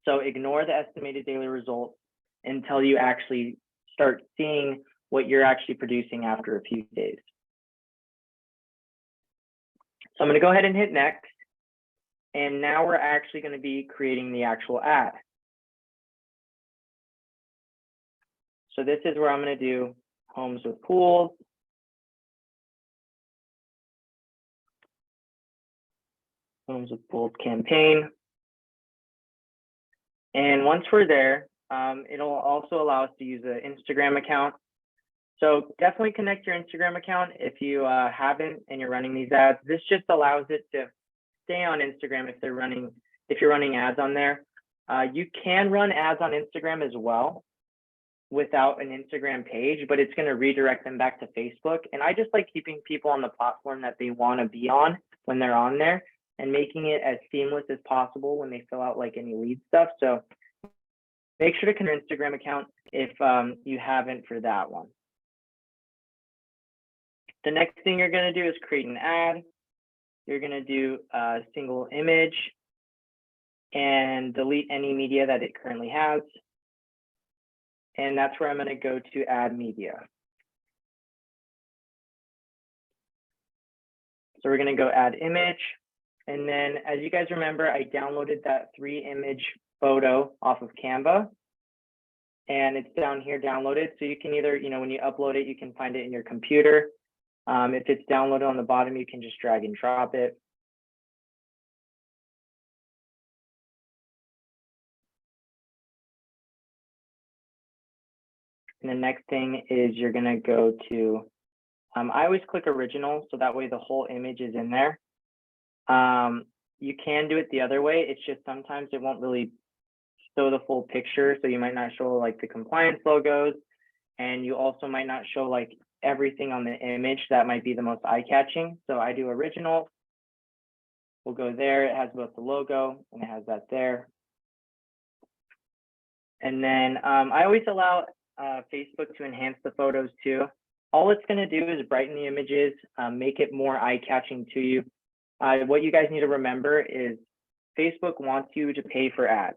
[SPEAKER 2] So ignore the estimated daily results until you actually start seeing what you're actually producing after a few days. So I'm going to go ahead and hit next. And now we're actually going to be creating the actual ad. So this is where I'm going to do homes with pools. Homes with pools campaign. And once we're there, it'll also allow us to use an Instagram account. So definitely connect your Instagram account if you haven't and you're running these ads. This just allows it to stay on Instagram if you're running ads on there. You can run ads on Instagram as well without an Instagram page, but it's going to redirect them back to Facebook. And I just like keeping people on the platform that they want to be on when they're on there and making it as seamless as possible when they fill out like any lead stuff. So make sure to connect your Instagram account if you haven't for that one. The next thing you're going to do is create an ad. You're going to do a single image and delete any media that it currently has. And that's where I'm going to go to add media. So we're going to go add image. And then as you guys remember, I downloaded that 3-image photo off of Canva. And it's down here downloaded. So you can either, when you upload it, you can find it in your computer. If it's downloaded on the bottom, you can just drag and drop it. And the next thing is you're going to go to, I always click original, so that way the whole image is in there. You can do it the other way. It's just sometimes it won't really show the full picture. So you might not show like the compliance logos, and you also might not show like everything on the image that might be the most eye-catching. So I do original. We'll go there. It has both the logo and it has that there. And then I always allow Facebook to enhance the photos too. All it's going to do is brighten the images, make it more eye-catching to you. What you guys need to remember is Facebook wants you to pay for ads.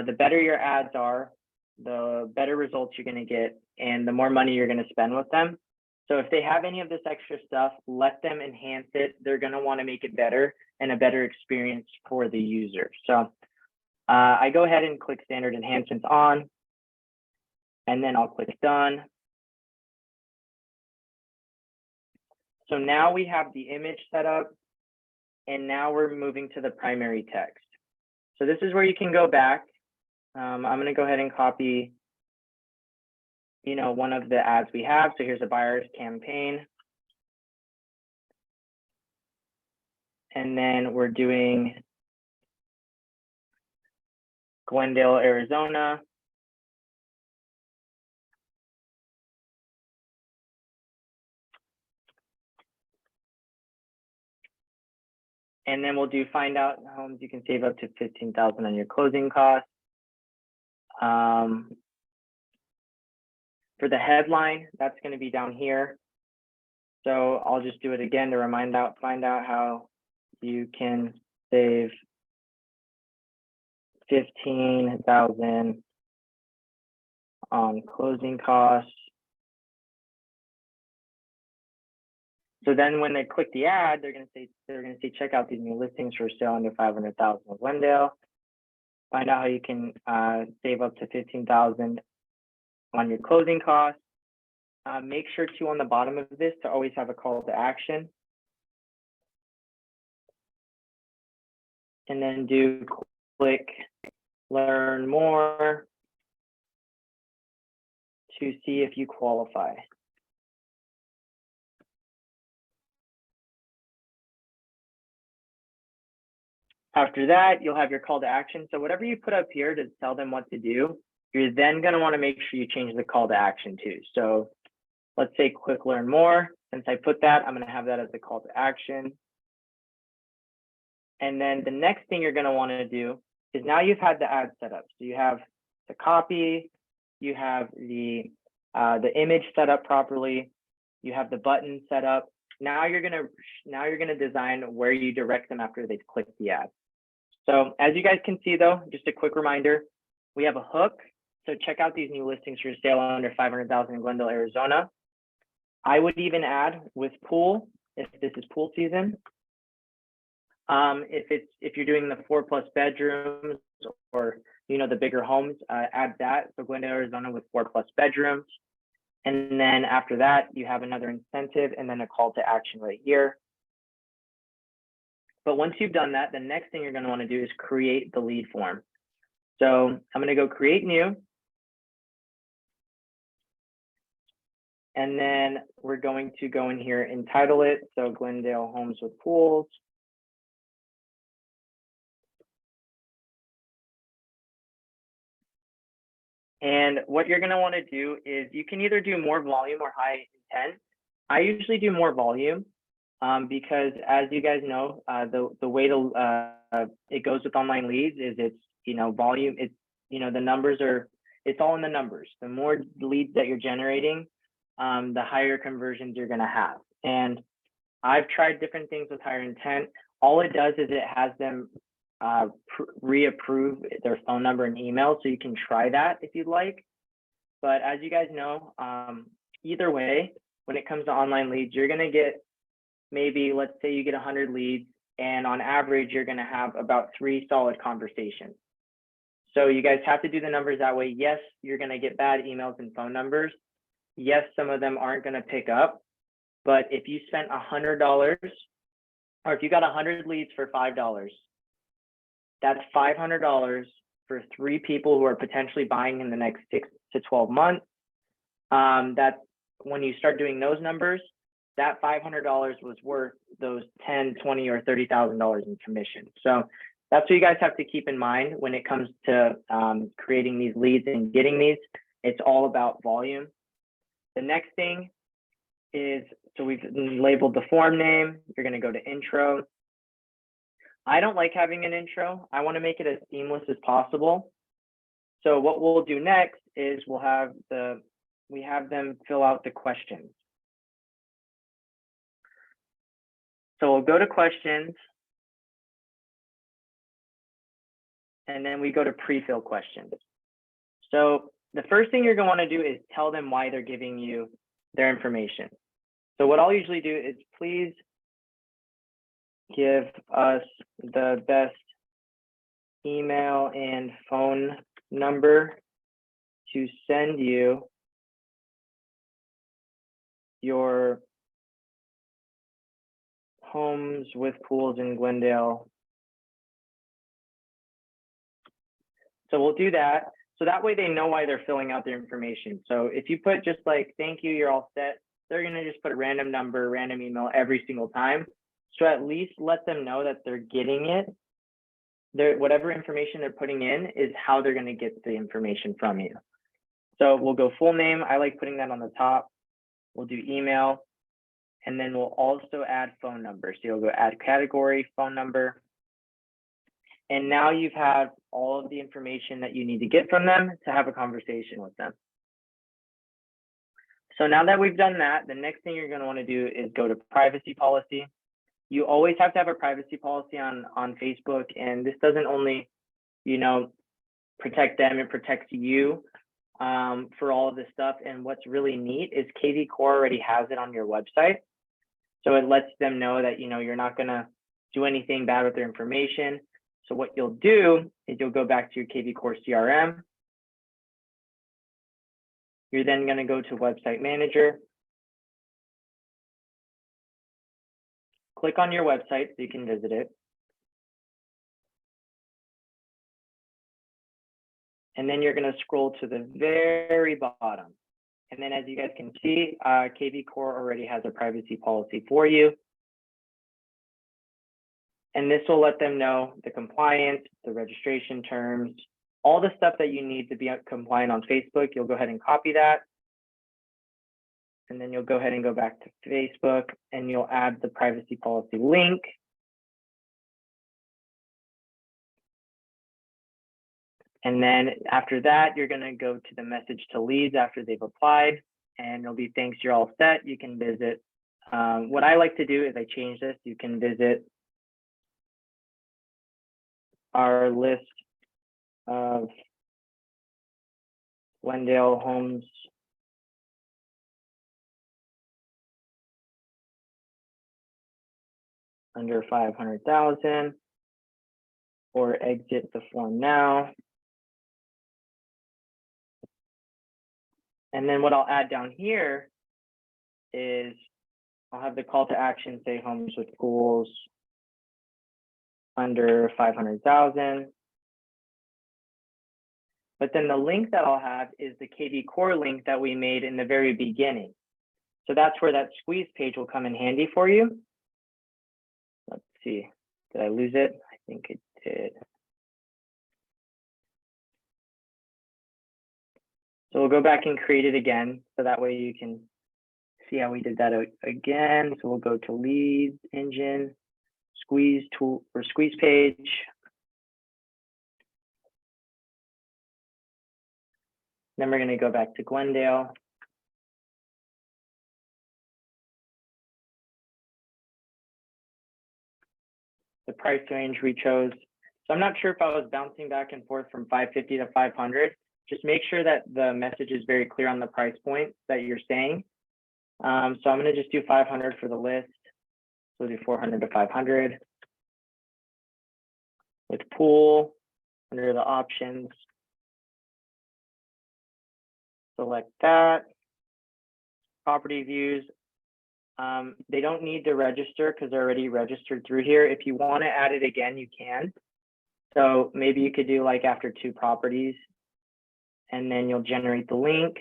[SPEAKER 2] The better your ads are, the better results you're going to get and the more money you're going to spend with them. So if they have any of this extra stuff, let them enhance it. They're going to want to make it better and a better experience for the user. So I go ahead and click standard enhancements on, and then I'll click done. So now we have the image set up, and now we're moving to the primary text. So this is where you can go back. I'm going to go ahead and copy, one of the ads we have. So here's a buyer's campaign. And then we're doing Glendale, Arizona. And then we'll do find out homes you can save up to $15,000 on your closing costs. For the headline, that's going to be down here. So I'll just do it again to find out how you can save $15,000 on closing costs. So then when they click the ad, they're going to say check out these new listings for sale under $500,000 in Glendale. Find out how you can save up to $15,000 on your closing costs. Make sure to on the bottom of this to always have a call to action. And then do click learn more to see if you qualify. After that, you'll have your call to action. So whatever you put up here to tell them what to do, you're then going to want to make sure you change the call to action too. So let's say click learn more. Since I put that, I'm going to have that as the call to action. And then the next thing you're going to want to do is now you've had the ad set up. So you have the copy, you have the image set up properly, you have the button set up. Now you're going to design where you direct them after they've clicked the ad. So as you guys can see though, just a quick reminder, we have a hook. So check out these new listings for sale under $500,000 in Glendale, Arizona. I would even add with pool, if this is pool season. If you're doing the 4+ bedrooms or the bigger homes, add that. So Glendale, Arizona with 4+ bedrooms. And then after that, you have another incentive and then a call to action right here. But once you've done that, the next thing you're going to want to do is create the lead form. So I'm going to go create new. And then we're going to go in here and title it. So Glendale Homes with Pools. And what you're going to want to do is you can either do more volume or high intent. I usually do more volume because, as you guys know, the way it goes with online leads is it's, volume. It's, the numbers are, it's all in the numbers. The more leads that you're generating, the higher conversions you're going to have. And I've tried different things with higher intent. All it does is it has them reapprove their phone number and email, so you can try that if you'd like. But as you guys know, either way, when it comes to online leads, you're going to get maybe, let's say you get 100 leads, and on average, you're going to have about 3 solid conversations. So you guys have to do the numbers that way. Yes, you're going to get bad emails and phone numbers. Yes, some of them aren't going to pick up. But if you spent $100, or if you got 100 leads for $5, that's $500 for 3 people who are potentially buying in the next 6 to 12 months. That's when you start doing those numbers, that $500 was worth those $10, $20, or $30,000 in commission. So that's what you guys have to keep in mind when it comes to creating these leads and getting these. It's all about volume. The next thing is, so we've labeled the form name. You're going to go to intro. I don't like having an intro. I want to make it as seamless as possible. So what we'll do next is we have them fill out the questions. So we'll go to questions, and then we go to pre-fill questions. So the first thing you're going to want to do is tell them why they're giving you their information. So what I'll usually do is, please give us the best email and phone number to send you your homes with pools in Glendale. So we'll do that. So that way they know why they're filling out their information. So if you put just like, thank you, you're all set, they're going to just put a random number, random email every single time. So at least let them know that they're getting it. Whatever information they're putting in is how they're going to get the information from you. So we'll go full name. I like putting that on the top. We'll do email. And then we'll also add phone number. So you'll go add category, phone number. And now you've had all of the information that you need to get from them to have a conversation with them. So now that we've done that, the next thing you're going to want to do is go to privacy policy. You always have to have a privacy policy on Facebook. And this doesn't only, protect them, it protects you for all of this stuff. And what's really neat is kvCORE already has it on your website. So it lets them know that, you're not going to do anything bad with their information. So what you'll do is you'll go back to your kvCORE CRM. You're then going to go to Website Manager. Click on your website so you can visit it. And then you're going to scroll to the very bottom. And then as you guys can see, kvCORE already has a privacy policy for you. And this will let them know the compliance, the registration terms, all the stuff that you need to be compliant on Facebook. You'll go ahead and copy that. And then you'll go ahead and go back to Facebook and you'll add the privacy policy link. And then after that, you're going to go to the message to leads after they've applied, and it'll be thanks, you're all set. You can visit. What I like to do is I change this. You can visit our list of Glendale homes under 500,000, or exit the form now. And then what I'll add down here is I'll have the call to action say homes with pools under 500,000. But then the link that I'll have is the KV Core link that we made in the very beginning. So that's where that squeeze page will come in handy for you. Let's see, did I lose it? I think it did. So we'll go back and create it again, so that way you can see how we did that again. So we'll go to leads, engine, squeeze tool or squeeze page. Then we're going to go back to Glendale. The price range we chose. So I'm not sure if I was bouncing back and forth from 550 to 500. Just make sure that the message is very clear on the price point that you're saying. So I'm going to just do 500 for the list. So we'll do 400 to 500. With pool, under the options, select that. Property views, they don't need to register because they're already registered through here. If you want to add it again, you can. So maybe you could do like after 2 properties, and then you'll generate the link.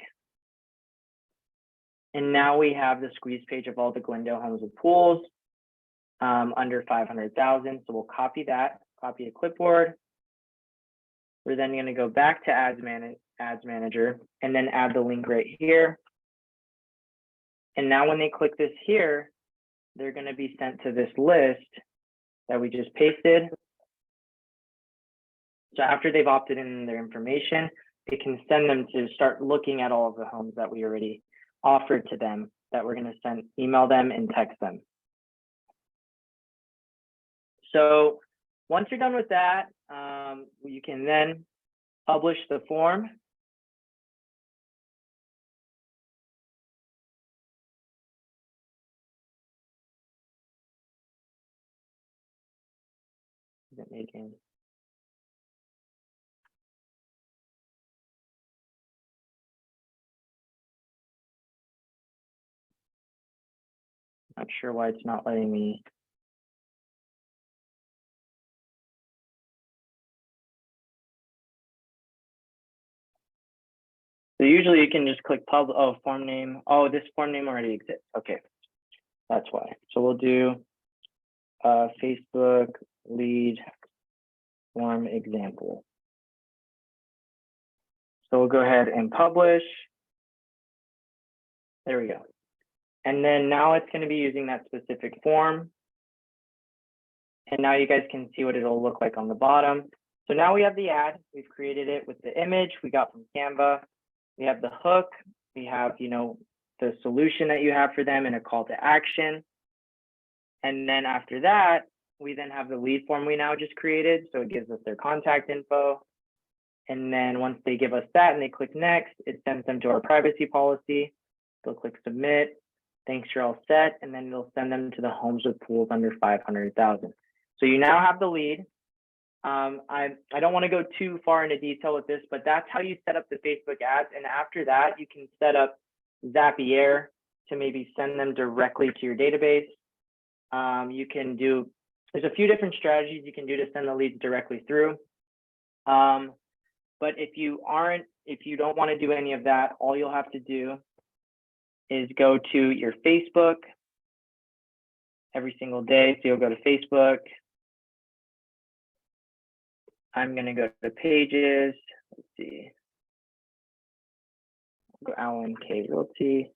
[SPEAKER 2] And now we have the squeeze page of all the Glendale homes with pools under 500,000. So we'll copy that, copy a clipboard. We're then going to go back to Ads Manager and then add the link right here. And now when they click this here, they're going to be sent to this list that we just pasted. So after they've opted in their information, it can send them to start looking at all of the homes that we already offered to them that we're going to email them and text them. So once you're done with that, you can then publish the form. Is it making? Not sure why it's not letting me. So usually you can just click form name. Oh, this form name already exists. Okay, that's why. So we'll do Facebook lead form example. So we'll go ahead and publish. There we go. And then now it's going to be using that specific form. And now you guys can see what it'll look like on the bottom. So now we have the ad. We've created it with the image we got from Canva. We have the hook. We have, the solution that you have for them and a call to action. And then after that, we then have the lead form we now just created. So it gives us their contact info. And then once they give us that and they click next, it sends them to our privacy policy. They'll click submit. Thanks, you're all set. And then it'll send them to the homes with pools under 500,000. So you now have the lead. I don't want to go too far into detail with this, but that's how you set up the Facebook ads. And after that, you can set up Zapier to maybe send them directly to your database. You can do, there's a few different strategies you can do to send the leads directly through. But if you don't want to do any of that, all you'll have to do is go to your Facebook every single day. So you'll go to Facebook. I'm going to go to pages. Let's see. I'll go Alan K. Realty.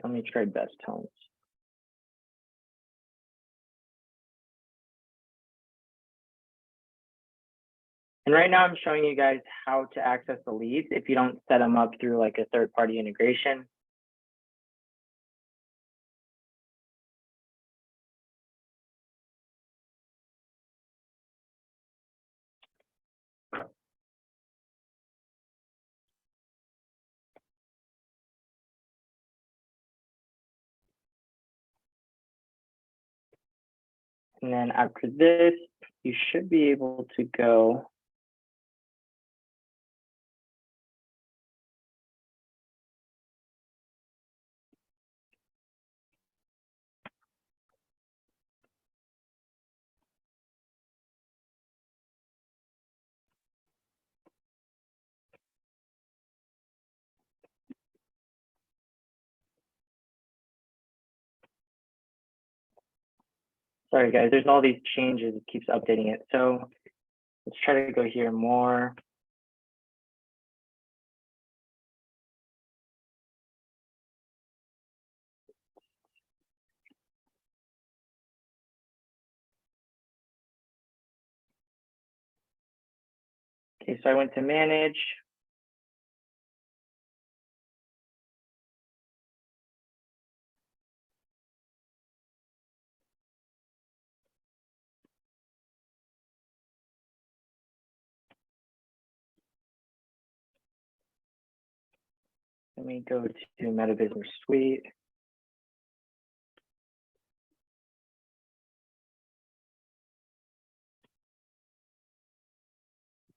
[SPEAKER 2] Let me try best homes. And right now I'm showing you guys how to access the leads if you don't set them up through like a third-party integration. And then after this, you should be able to go. Sorry guys, there's all these changes, it keeps updating it. So let's try to go here more. Okay, so I went to manage. Let me go to Meta Business Suite.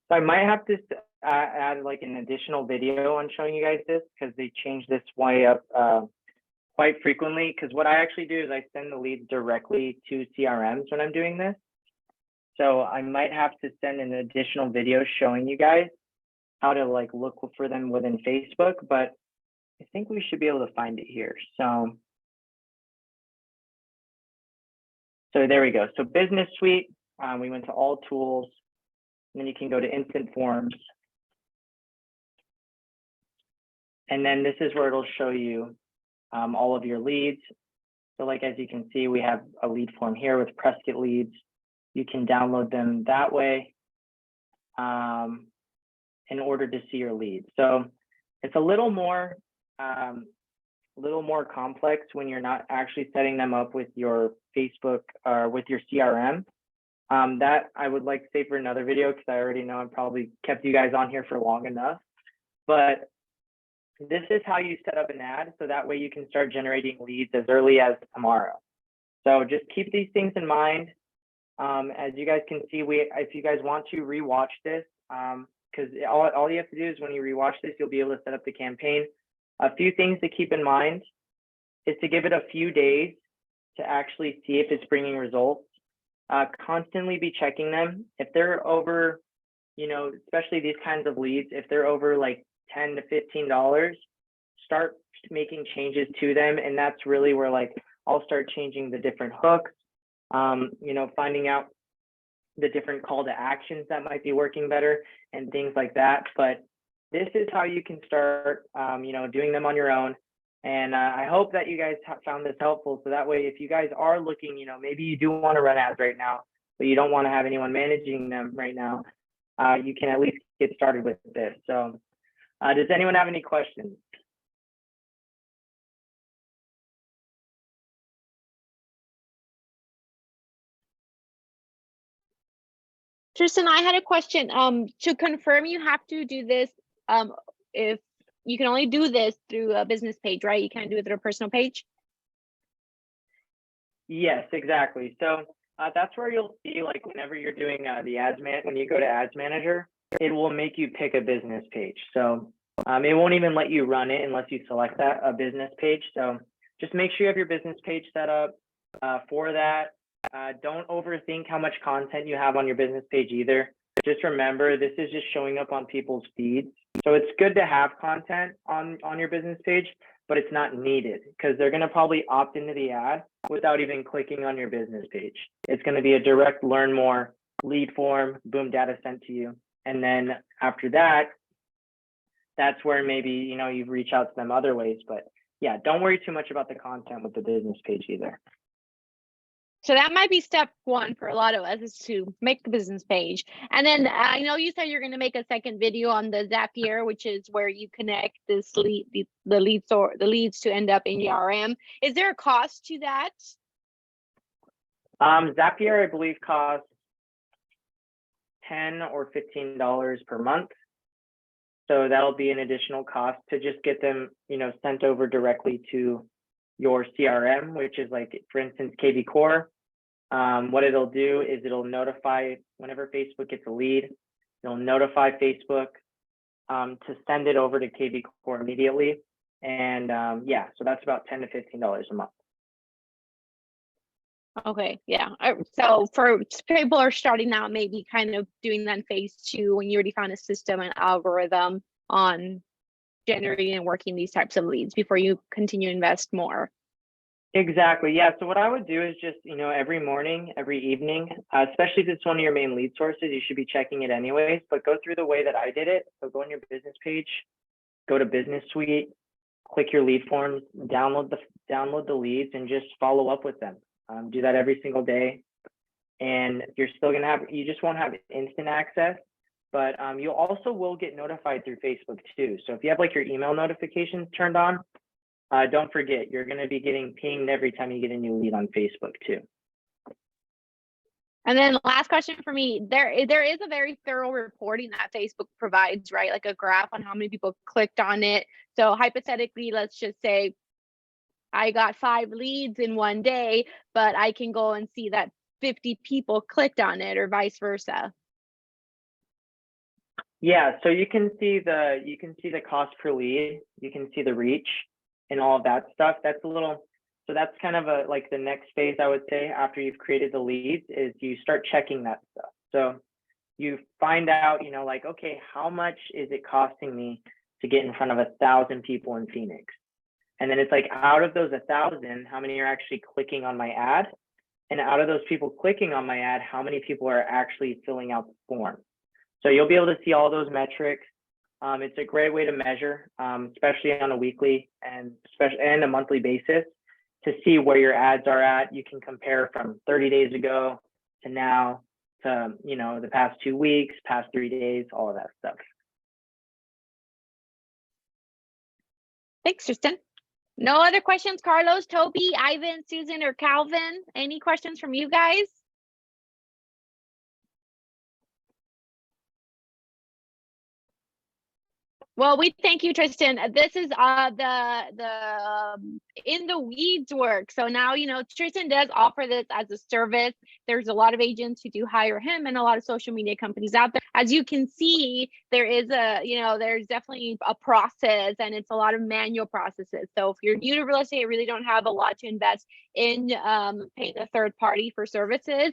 [SPEAKER 2] So I might have to add like an additional video on showing you guys this because they changed this way up quite frequently. Because what I actually do is I send the leads directly to CRMs when I'm doing this. So I might have to send an additional video showing you guys how to like look for them within Facebook, but I think we should be able to find it here. So there we go. So Business Suite, we went to all tools, and then you can go to Instant Forms. And then this is where it'll show you all of your leads. So like, as you can see, we have a lead form here with Prescott leads. You can download them that way in order to see your leads. So it's a little more complex when you're not actually setting them up with your Facebook or with your CRM. That I would like to say for another video because I already know I probably kept you guys on here for long enough. But this is how you set up an ad, so that way you can start generating leads as early as tomorrow. So just keep these things in mind. As you guys can see, if you guys want to rewatch this, because all you have to do is when you rewatch this, you'll be able to set up the campaign. A few things to keep in mind is to give it a few days to actually see if it's bringing results. Constantly be checking them. If they're over, especially these kinds of leads, if they're over like $10 to $15, start making changes to them. And that's really where like I'll start changing the different hooks, finding out the different call to actions that might be working better and things like that. But this is how you can start, doing them on your own. And I hope that you guys found this helpful. So that way, if you guys are looking, maybe you do want to run ads right now, but you don't want to have anyone managing them right now, you can at least get started with this. So does anyone have any questions?
[SPEAKER 1] Tristan, I had a question. To confirm, you have to do this if you can only do this through a business page, right? You can't do it through a personal page.
[SPEAKER 2] Yes, exactly. So that's where you'll see, like, whenever you're doing when you go to Ads Manager, it will make you pick a business page. So it won't even let you run it unless you select a business page. So just make sure you have your business page set up for that. Don't overthink how much content you have on your business page either. Just remember, this is just showing up on people's feeds. So it's good to have content on your business page, but it's not needed because they're going to probably opt into the ad without even clicking on your business page. It's going to be a direct learn more lead form, boom, data sent to you. And then after that, that's where maybe, you reach out to them other ways. But yeah, don't worry too much about the content with the business page either.
[SPEAKER 1] So that might be step one for a lot of us, is to make the business page. And then I know you said you're going to make a second video on the Zapier, which is where you connect the leads to end up in your CRM. Is there a cost to that?
[SPEAKER 2] Zapier, I believe, costs $10 or $15 per month. So that'll be an additional cost to just get them, sent over directly to your CRM, which is like, for instance, KV Core. What it'll do is it'll notify whenever Facebook gets a lead, it'll notify Facebook to send it over to KV Core immediately. And yeah, so that's about $10 to $15 a month.
[SPEAKER 1] Okay, yeah. So for people are starting out, maybe kind of doing that in phase 2 when you already found a system and algorithm on generating and working these types of leads before you continue to invest more.
[SPEAKER 2] Exactly. Yeah. So what I would do is just, every morning, every evening, especially if it's one of your main lead sources, you should be checking it anyways, but go through the way that I did it. So go on your business page, go to Business Suite, click your lead forms, download the leads, and just follow up with them. Do that every single day. And you're still going to you just won't have instant access, but you also will get notified through Facebook too. So if you have like your email notifications turned on, don't forget, you're going to be getting pinged every time you get a new lead on Facebook too.
[SPEAKER 1] And then last question for me, there is a very thorough reporting that Facebook provides, right? Like a graph on how many people clicked on it. So hypothetically, let's just say I got 5 leads in one day, but I can go and see that 50 people clicked on it or vice versa.
[SPEAKER 2] Yeah, so you can see the cost per lead, you can see the reach and all of that stuff. So that's kind of like the next phase, I would say, after you've created the leads, is you start checking that stuff. So you find out, like, okay, how much is it costing me to get in front of 1,000 people in Phoenix? And then it's like, out of those 1,000, how many are actually clicking on my ad? And out of those people clicking on my ad, how many people are actually filling out the form? So you'll be able to see all those metrics. It's a great way to measure, especially on a weekly and a monthly basis, to see where your ads are at. You can compare from 30 days ago to now to, the past 2 weeks, past 3 days, all of that stuff.
[SPEAKER 1] Thanks, Tristan. No other questions, Carlos, Toby, Ivan, Susan, or Calvin? Any questions from you guys? Well, we thank you, Tristan. This is the in the weeds work. So now, Tristan does offer this as a service. There's a lot of agents who do hire him and a lot of social media companies out there. As you can see, there is there's definitely a process, and it's a lot of manual processes. So if you're new to real estate, you really don't have a lot to invest in paying a third party for services.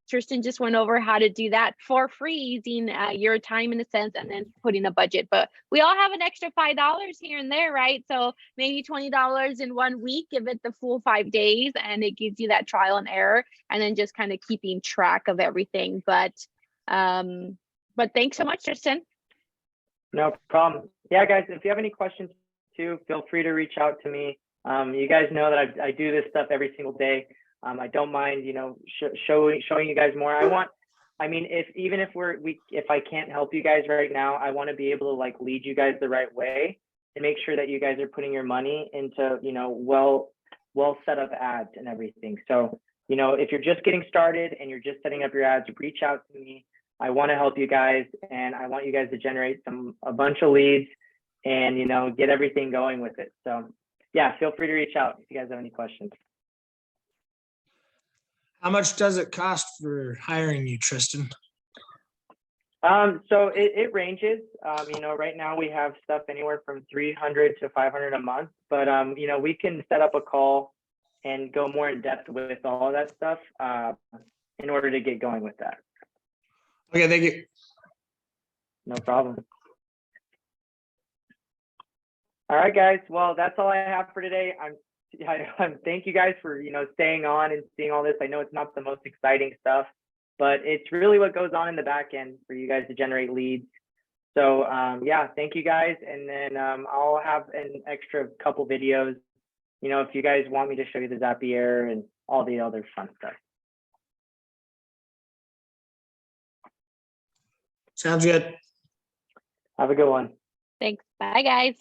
[SPEAKER 1] Tristan just went over how to do that for free using your time in a sense, and then putting a budget. But we all have an extra $5 here and there, right? So maybe $20 in 1 week, give it the full 5 days, and it gives you that trial and error, and then just kind of keeping track of everything. But thanks so much, Tristan.
[SPEAKER 2] No problem. Yeah, guys, if you have any questions too, feel free to reach out to me. You guys know that I do this stuff every single day. I don't mind, showing you guys more. If I can't help you guys right now, I want to be able to like lead you guys the right way and make sure that you guys are putting your money into, well set up ads and everything. So, if you're just getting started and you're just setting up your ads, reach out to me. I want to help you guys, and I want you guys to generate a bunch of leads and, get everything going with it. So yeah, feel free to reach out if you guys have any questions.
[SPEAKER 3] How much does it cost for hiring you, Tristan?
[SPEAKER 2] So it ranges. Right now we have stuff anywhere from $300 to $500 a month, but we can set up a call and go more in depth with all of that stuff in order to get going with that.
[SPEAKER 3] Okay, thank you.
[SPEAKER 2] No problem. All right, guys. Well, that's all I have for today. Thank you guys for staying on and seeing all this. I know it's not the most exciting stuff, but it's really what goes on in the back end for you guys to generate leads. So yeah, thank you guys. And then I'll have an extra couple videos, if you guys want me to show you the Zapier and all the other fun stuff.
[SPEAKER 3] Sounds good.
[SPEAKER 2] Have a good one.
[SPEAKER 1] Thanks. Bye, guys.